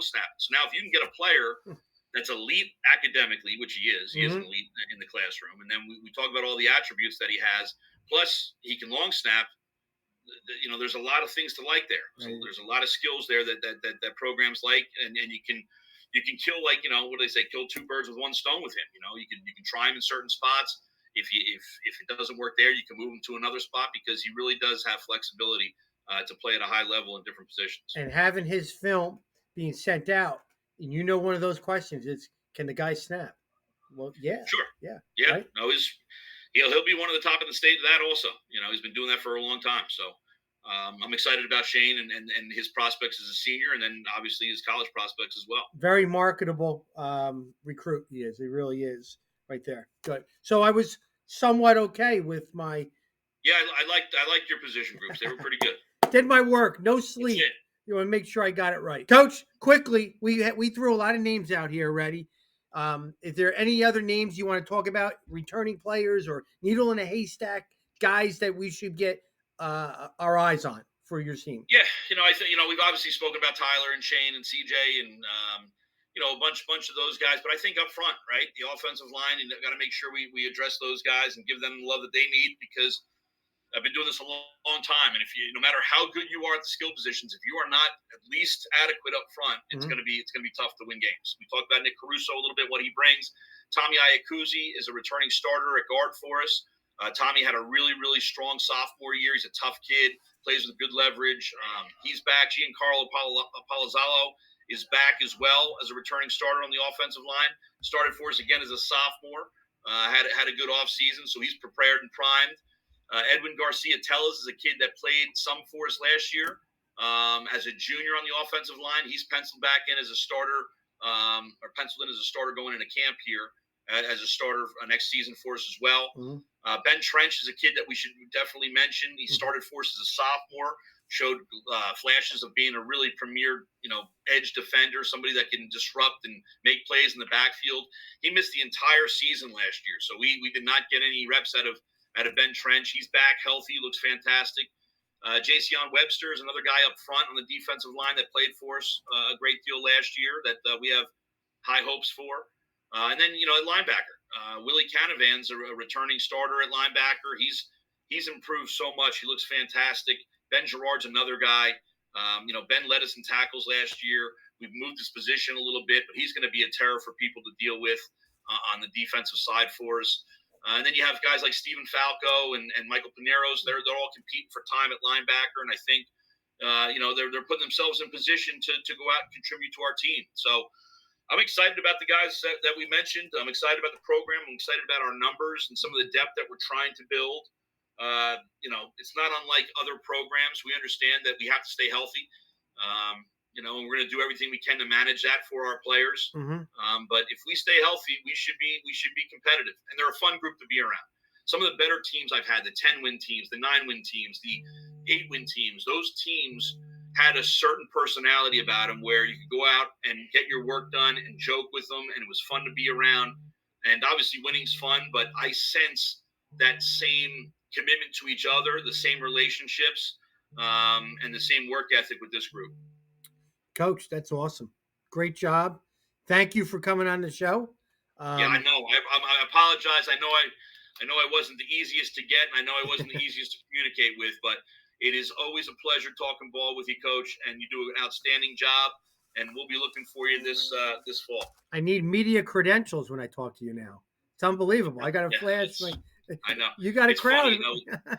B: snap. So now, if you can get a player that's elite academically, which he is an elite in the classroom, and then we talk about all the attributes that he has. Plus, he can long snap. There's a lot of things to like there. So there's a lot of skills there that programs like, and you can kill, like, what do they say, kill two birds with one stone with him. You can try him in certain spots. If it doesn't work there, you can move him to another spot, because he really does have flexibility to play at a high level in different positions.
A: And having his film being sent out, and one of those questions is, can the guy snap? Well, yeah,
B: sure,
A: yeah.
B: Right? No, he'll be one of the top in the state of that also. He's been doing that for a long time. So I'm excited about Shane and his prospects as a senior, and then obviously his college prospects as well.
A: Very marketable recruit he is. He really is right there. Good. So I was somewhat okay with my.
B: Yeah, I liked your position groups. They were pretty good.
A: Did my work. No sleep. You want to make sure I got it right. Coach, quickly, we threw a lot of names out here already. Is there any other names you want to talk about? Returning players or needle in a haystack guys that we should get our eyes on for your team?
B: Yeah, I think we've obviously spoken about Tyler and Shane and CJ and a bunch of those guys. But I think up front, right, the offensive line, you got to make sure we address those guys and give them the love that they need, because I've been doing this a long time, and no matter how good you are at the skill positions, if you are not at least adequate up front, it's going to be tough to win games. We talked about Nick Caruso a little bit, what he brings. Tommy Iacuzi is a returning starter at guard for us. Tommy had a really, really strong sophomore year. He's a tough kid, plays with good leverage. He's back. Giancarlo Palazzolo is back as well as a returning starter on the offensive line. Started for us again as a sophomore. Had a good offseason, so he's prepared and primed. Edwin Garcia Tellez is a kid that played some for us last year as a junior on the offensive line. He's penciled back in as a starter, or penciled in as a starter going into camp here as a starter next season for us as well. Ben Trench is a kid that we should definitely mention. He started for us as a sophomore, showed flashes of being a really premier, edge defender, somebody that can disrupt and make plays in the backfield. He missed the entire season last year, so we did not get any reps out of Ben Trench. He's back healthy, looks fantastic. Jason Webster is another guy up front on the defensive line that played for us a great deal last year that we have high hopes for. And then, at linebacker, Willie Canavan's a returning starter at linebacker. He's improved so much. He looks fantastic. Ben Gerard's another guy. Ben led us in tackles last year. We've moved his position a little bit, but he's going to be a terror for people to deal with on the defensive side for us. And then you have guys like Stephen Falco and Michael Pineros. They're all competing for time at linebacker, and I think they're putting themselves in position to go out and contribute to our team. So I'm excited about the guys that we mentioned. I'm excited about the program. I'm excited about our numbers and some of the depth that we're trying to build. It's not unlike other programs. We understand that we have to stay healthy. And we're going to do everything we can to manage that for our players. But if we stay healthy, we should be competitive. And they're a fun group to be around. Some of the better teams I've had, the 10-win teams, the 9-win teams, the 8-win teams, those teams had a certain personality about them where you could go out and get your work done and joke with them, and it was fun to be around. And obviously winning's fun, but I sense that same commitment to each other, the same relationships, and the same work ethic with this group.
A: Coach, that's awesome. Great job. Thank you for coming on the show.
B: Yeah, I know. I apologize. I know I wasn't the easiest to get, and I know I wasn't the easiest to communicate with, but it is always a pleasure talking ball with you, Coach, and you do an outstanding job. And we'll be looking for you this fall.
A: I need media credentials when I talk to you now. It's unbelievable. I got a flash.
B: I know.
A: You got a crowd.
B: Funny,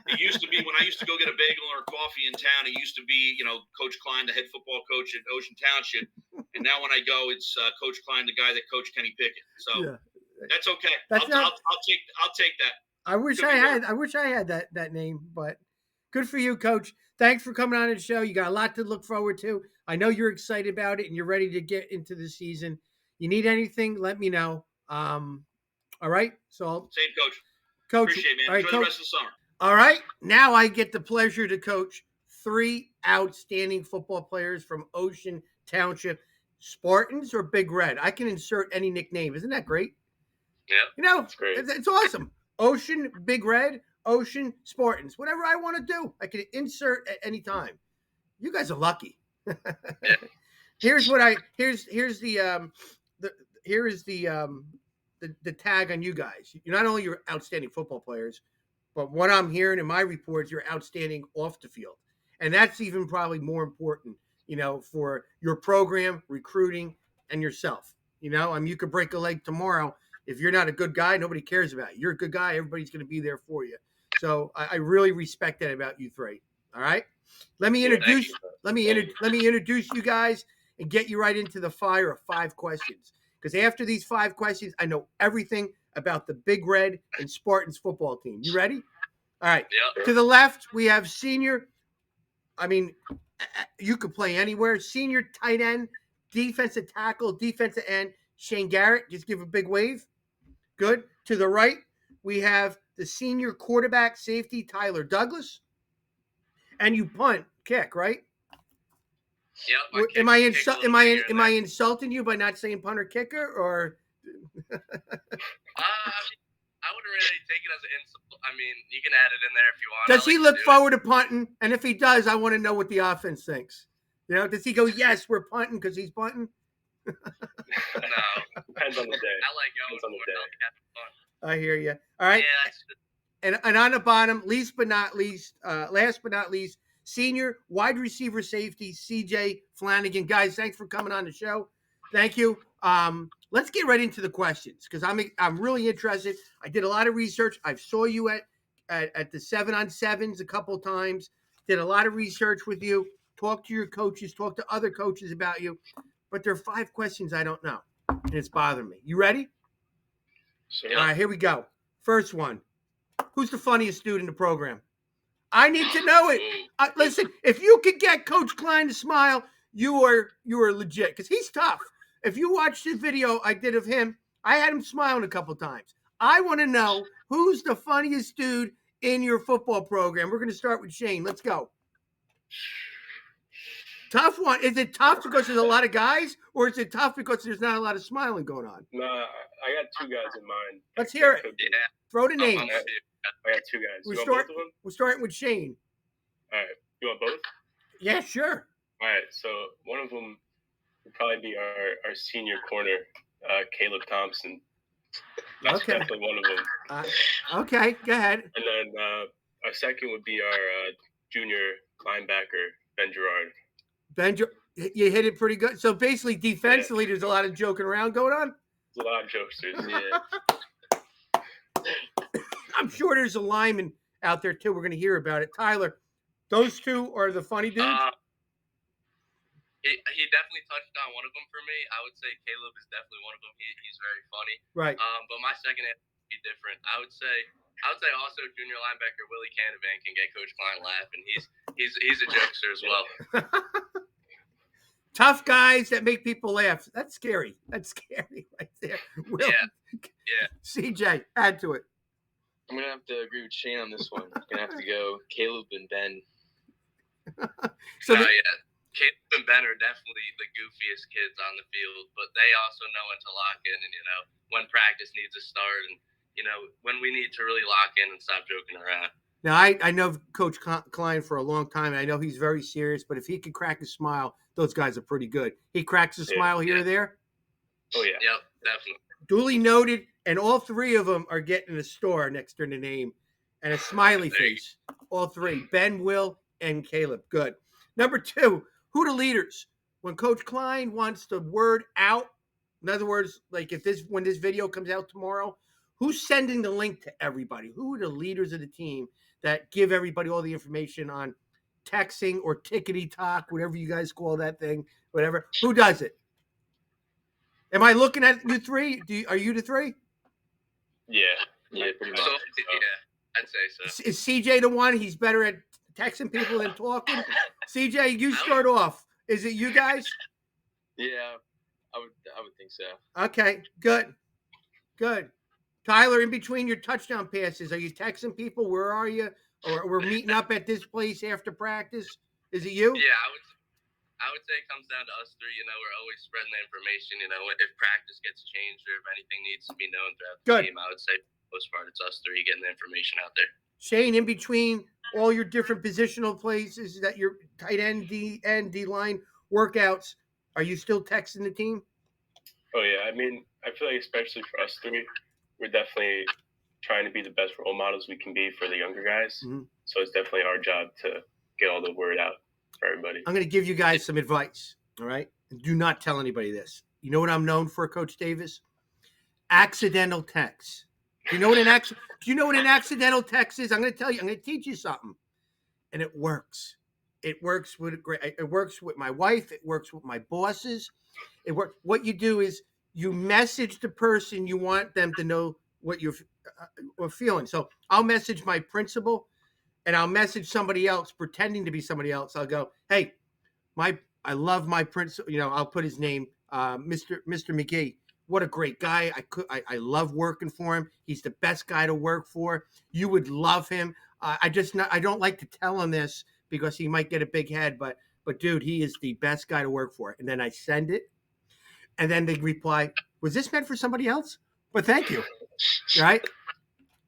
B: it used to be when I used to go get a bagel or a coffee in town. It used to be, Coach Klein, the head football coach at Ocean Township, and now when I go, it's Coach Klein, the guy that coached Kenny Pickett. So that's okay. I'll take that.
A: I wish I had that name, but good for you, Coach. Thanks for coming on the show. You got a lot to look forward to. I know you're excited about it and you're ready to get into the season. You need anything, let me know. All right. So
B: same,
A: Coach.
B: Appreciate it, man. Enjoy the rest of the summer.
A: All right. Now I get the pleasure to coach 3 outstanding football players from Ocean Township. Spartans or Big Red? I can insert any nickname. Isn't that great?
B: Yeah.
A: It's great. It's awesome. Ocean, Big Red, Ocean, Spartans. Whatever I want to do, I can insert at any time. You guys are lucky. Here's the tag on you guys. You're not only you're outstanding football players, but what I'm hearing in my reports, you're outstanding off the field. And that's even probably more important, for your program, recruiting, and yourself. You could break a leg tomorrow. If you're not a good guy, nobody cares about you. You're a good guy, everybody's going to be there for you. So I really respect that about you 3. All right? Let me introduce you guys and get you right into the fire of 5 questions. Because after these 5 questions, I know everything about the Big Red and Spartans football team. You ready? All right.
B: Yeah.
A: To the left, we have senior. You could play anywhere. Senior tight end, defensive tackle, defensive end, Shane Garrett. Just give a big wave. Good. To the right, we have the senior quarterback, safety, Tyler Douglas. And you punt, kick, right?
B: Yeah.
A: Am I insulting you by not saying punter kicker or?
C: I wouldn't really take it as an insult. I mean, you can add it in there if you want.
A: Does he look forward to punting? And if he does, I want to know what the offense thinks. Does he go, yes, we're punting because he's punting?
C: No.
D: Depends on the day.
C: I like going for it.
A: I hear you. All right.
C: Yeah,
A: and on the bottom, last but not least, senior wide receiver safety, CJ Flanagan. Guys, thanks for coming on the show. Thank you. Let's get right into the questions because I'm really interested. I did a lot of research. I saw you at the 7-on-7s a couple times. Did a lot of research with you. Talked to your coaches. Talked to other coaches about you. But there are 5 questions I don't know, and it's bothering me. You ready?
D: Sure.
A: All right, here we go. First one. Who's the funniest dude in the program? I need to know it. Listen, if you could get Coach Klein to smile, you are legit because he's tough. If you watch the video I did of him, I had him smiling a couple times. I want to know who's the funniest dude in your football program. We're going to start with Shane. Let's go. Tough one. Is it tough because there's a lot of guys, or is it tough because there's not a lot of smiling going on?
D: No, I got 2 guys in mind.
A: Let's hear it.
C: Yeah.
A: Throw the names.
D: I got 2 guys.
A: We're starting with Shane.
D: All right. You want both?
A: Yeah, sure.
D: All right. So one of them would probably be our senior corner, Caleb Thompson. That's definitely one of them.
A: Okay, go ahead.
D: And then our second would be our junior linebacker, Ben Gerard.
A: You hit it pretty good. So basically, defensively, there's a lot of joking around going on.
D: There's a lot of jokesters. Yeah.
A: I'm sure there's a lineman out there too. We're going to hear about it. Tyler, those 2 are the funny dudes.
C: He definitely touched on one of them for me. I would say Caleb is definitely one of them. He's very funny.
A: Right.
C: But my second answer would be different. I would say also junior linebacker Willie Canavan can get Coach Klein laughing. He's a jokester as well.
A: Tough guys that make people laugh. That's scary. That's scary right there.
C: Yeah.
A: CJ, add to it.
E: I'm going to have to agree with Shane on this one. I'm going to have to go Caleb and Ben.
C: Caleb and Ben are definitely the goofiest kids on the field, but they also know when to lock in and, when practice needs to start. And when we need to really lock in and stop joking around.
A: Now, I know Coach Klein for a long time, and I know he's very serious, but if he could crack a smile, those guys are pretty good. He cracks a smile here or there.
D: Oh, yeah.
C: Yep, definitely.
A: Duly noted, and all three of them are getting a star next to the name and a smiley face. All three, Ben, Will, and Caleb. Good. Number 2, who the leaders? When Coach Klein wants the word out, in other words, like when this video comes out tomorrow, who's sending the link to everybody? Who are the leaders of the team that give everybody all the information on texting or tickety talk, whatever you guys call that thing, whatever? Who does it? Am I looking at you three? Are you the three?
D: Yeah.
E: Yeah, pretty much.
C: So, yeah, I'd say so.
A: Is CJ the one? He's better at texting people than talking. CJ, you start off. Is it you guys?
E: Yeah, I would think so.
A: Okay, good. Tyler, in between your touchdown passes, are you texting people? Where are you? Or we're meeting up at this place after practice? Is it you?
C: Yeah, I would say it comes down to us three. We're always spreading the information. If practice gets changed or if anything needs to be known throughout the team, I would say for the most part it's us three getting the information out there.
A: Shane, in between all your different positional places that your tight end, D line workouts, are you still texting the team?
D: Oh, yeah. I mean, I feel like especially for us three, we're definitely trying to be the best role models we can be for the younger guys.
A: Mm-hmm.
D: So it's definitely our job to get all the word out for everybody.
A: I'm going to give you guys some advice, all right? Do not tell anybody this. You know what I'm known for, Coach Davis? Accidental texts. Do you know what an accidental text is? I'm going to tell you. I'm going to teach you something, and it works. It works with my wife. It works with my bosses. It works. What you do is you message the person you want them to know what you're feeling. So I'll message my principal, and I'll message somebody else pretending to be somebody else. I'll go, hey, I love my principal. I'll put his name, Mr. McGee. What a great guy. I love working for him. He's the best guy to work for. You would love him. I don't like to tell him this because he might get a big head, but dude, he is the best guy to work for. And then I send it, and then they reply, was this meant for somebody else? But thank you. Right?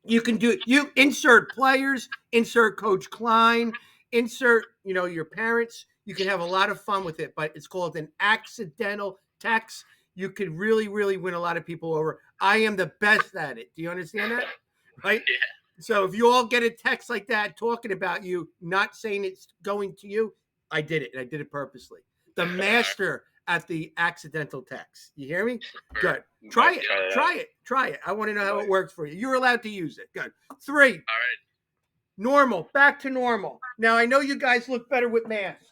A: You can do it. You insert players, insert Coach Klein, insert, your parents. You can have a lot of fun with it, but it's called an accidental text. You could really, really win a lot of people over. I am the best at it. Do you understand that? Right?
C: Yeah.
A: So if you all get a text like that talking about you, not saying it's going to you, I did it, and I did it purposely. The master at the accidental text. You hear me? Good. Try it. I want to know how it works for you. You're allowed to use it. Good. 3.
C: All right.
A: Normal. Back to normal. Now, I know you guys look better with masks.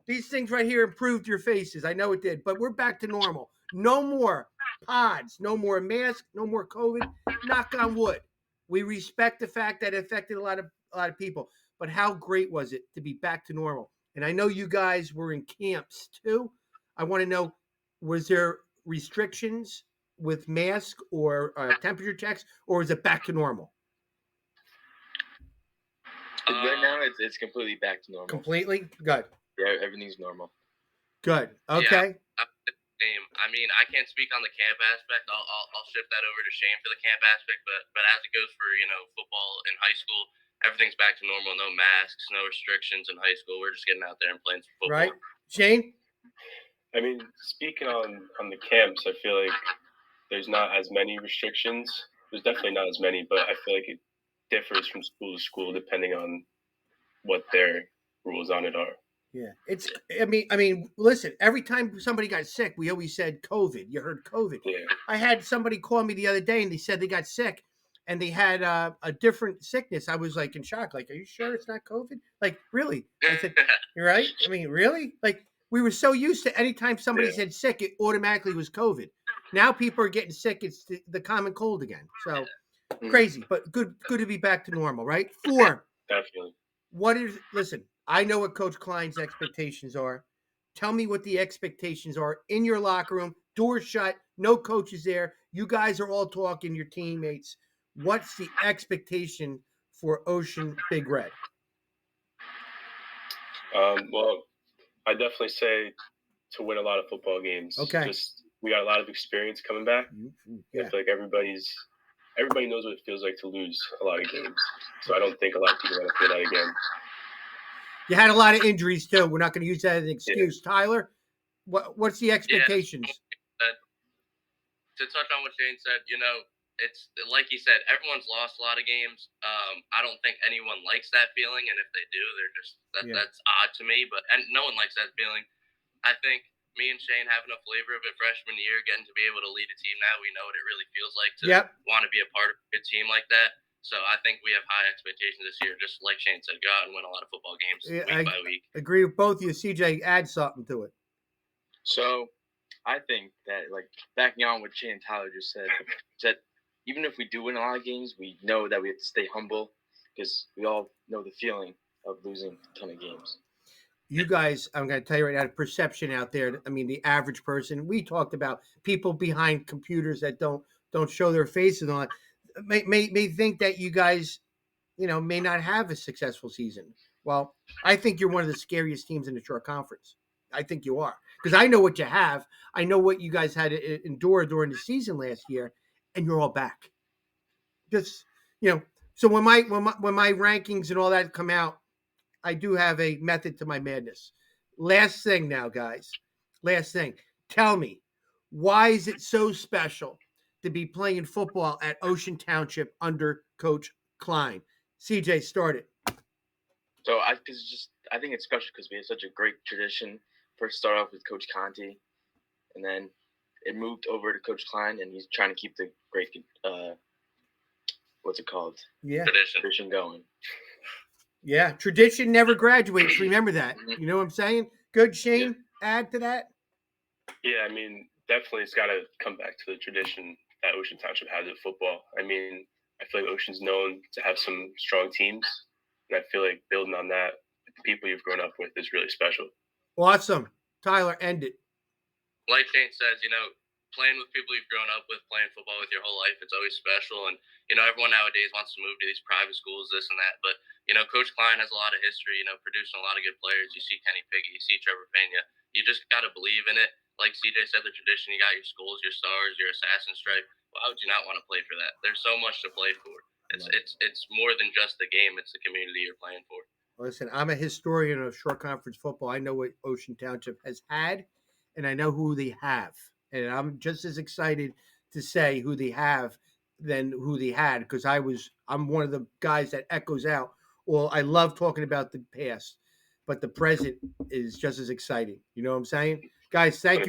A: These things right here improved your faces. I know it did, but we're back to normal. No more pods, no more masks, no more COVID. Knock on wood. We respect the fact that it affected a lot of people, but how great was it to be back to normal? And I know you guys were in camps too. I want to know, was there restrictions with mask or temperature checks, or is it back to normal?
E: Right now, it's completely back to normal.
A: Completely? Good.
E: Yeah, everything's normal.
A: Good. Okay.
C: Yeah, I mean, I can't speak on the camp aspect. I'll shift that over to Shane for the camp aspect. But as it goes for football in high school, everything's back to normal. No masks, no restrictions in high school. We're just getting out there and playing some football.
A: Right, Shane.
D: I mean, speaking on the camps, I feel like there's not as many restrictions. There's definitely not as many, but I feel like it differs from school to school depending on what their rules on it are.
A: Yeah, I mean, listen, every time somebody got sick, we always said COVID. You heard COVID.
D: Yeah.
A: I had somebody call me the other day and they said they got sick and they had a different sickness. I was like in shock. Like, are you sure it's not COVID? Like, really? I said, you're right. I mean, really? Like, we were so used to anytime somebody said sick, it automatically was COVID. Now people are getting sick. It's the common cold again. So crazy, but good to be back to normal, right? 4.
D: Definitely.
A: Listen, I know what Coach Klein's expectations are. Tell me what the expectations are in your locker room, doors shut, no coaches there. You guys are all talking, your teammates. What's the expectation for Ocean Big Red?
D: Well, I definitely say to win a lot of football games.
A: Okay.
D: We got a lot of experience coming back.
A: Yeah.
D: I feel like everybody's everybody knows what it feels like to lose a lot of games. So I don't think a lot of people want to feel that again.
A: You had a lot of injuries too. We're not going to use that as an excuse. Yeah. Tyler, what's the expectations?
C: Yeah, to touch on what Shane said, it's like he said, everyone's lost a lot of games. I don't think anyone likes that feeling, and if they do, they're just that's odd to me. And no one likes that feeling. I think me and Shane having a flavor of it freshman year, getting to be able to lead a team now, we know what it really feels like to want to be a part of a good team like that. So I think we have high expectations this year. Just like Shane said, go out and win a lot of football games week by week.
A: Agree with both of you. CJ, add something to it.
E: So I think that, like, backing on what Shane and Tyler just said, that even if we do win a lot of games, we know that we have to stay humble because we all know the feeling of losing a ton of games.
A: You guys, I'm going to tell you right now, the perception out there. I mean, the average person. We talked about people behind computers that don't show their faces on. May think that you guys, may not have a successful season. Well, I think you're one of the scariest teams in the short conference. I think you are, because I know what you have. I know what you guys had to endure during the season last year, and you're all back. Just so when my rankings and all that come out, I do have a method to my madness. Last thing now, guys. Last thing. Tell me, why is it so special to be playing football at Ocean Township under Coach Klein? CJ, start it.
E: So I think it's special because we have such a great tradition. First, start off with Coach Conti, and then it moved over to Coach Klein, and he's trying to keep the great what's it called?
A: Yeah,
E: tradition going.
A: Yeah, tradition never graduates. Remember that. You know what I'm saying? Good, Shane. Add to that.
D: Yeah, I mean, definitely, it's got to come back to the tradition that Ocean Township has with football. I mean, I feel like Ocean's known to have some strong teams, and I feel like building on that, the people you've grown up with, is really special.
A: Awesome, Tyler. End it.
C: Like Shane says, playing with people you've grown up with, playing football with your whole life, it's always special. And, everyone nowadays wants to move to these private schools, this and that. But, Coach Klein has a lot of history, producing a lot of good players. You see Kenny Piggy, you see Trevor Pena. You just got to believe in it. Like CJ said, the tradition, you got your schools, your stars, your assassin stripe. Why would you not want to play for that? There's so much to play for. It's more than just the game. It's the community you're playing for.
A: Listen, I'm a historian of short conference football. I know what Ocean Township has had, and I know who they have. And I'm just as excited to say who they have than who they had, because I'm one of the guys that echoes out. Well, I love talking about the past, but the present is just as exciting. You know what I'm saying? Guys, thank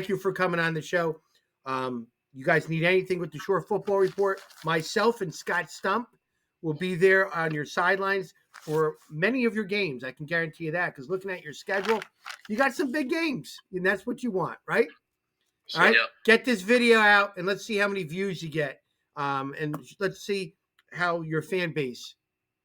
A: you for coming on the show. You guys need anything with the Shore Football Report, myself and Scott Stump will be there on your sidelines for many of your games. I can guarantee you that, because looking at your schedule, you got some big games, and that's what you want, right? All right, Get this video out, and let's see how many views you get. And let's see how your fan base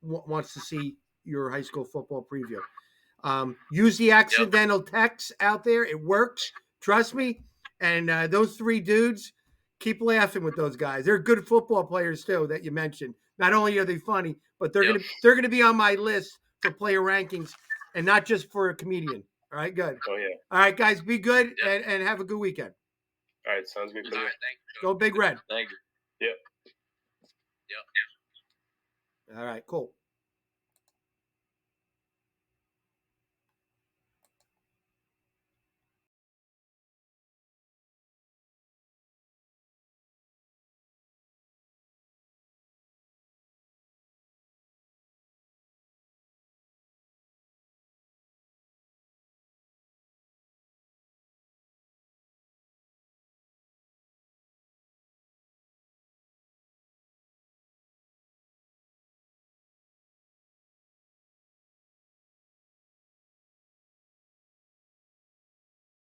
A: wants to see your high school football preview. Use the accidental text out there. It works. Trust me. And those three dudes, keep laughing with those guys. They're good football players, too, that you mentioned. Not only are they funny, but they're gonna be on my list for player rankings, and not just for a comedian. All right, good.
D: Oh, yeah.
A: All right, guys, be good and have a good weekend.
D: All right, sounds good.
C: All right, thank you.
A: Go Big Red.
E: Thank you.
D: Yep.
C: Yep.
A: All right, cool.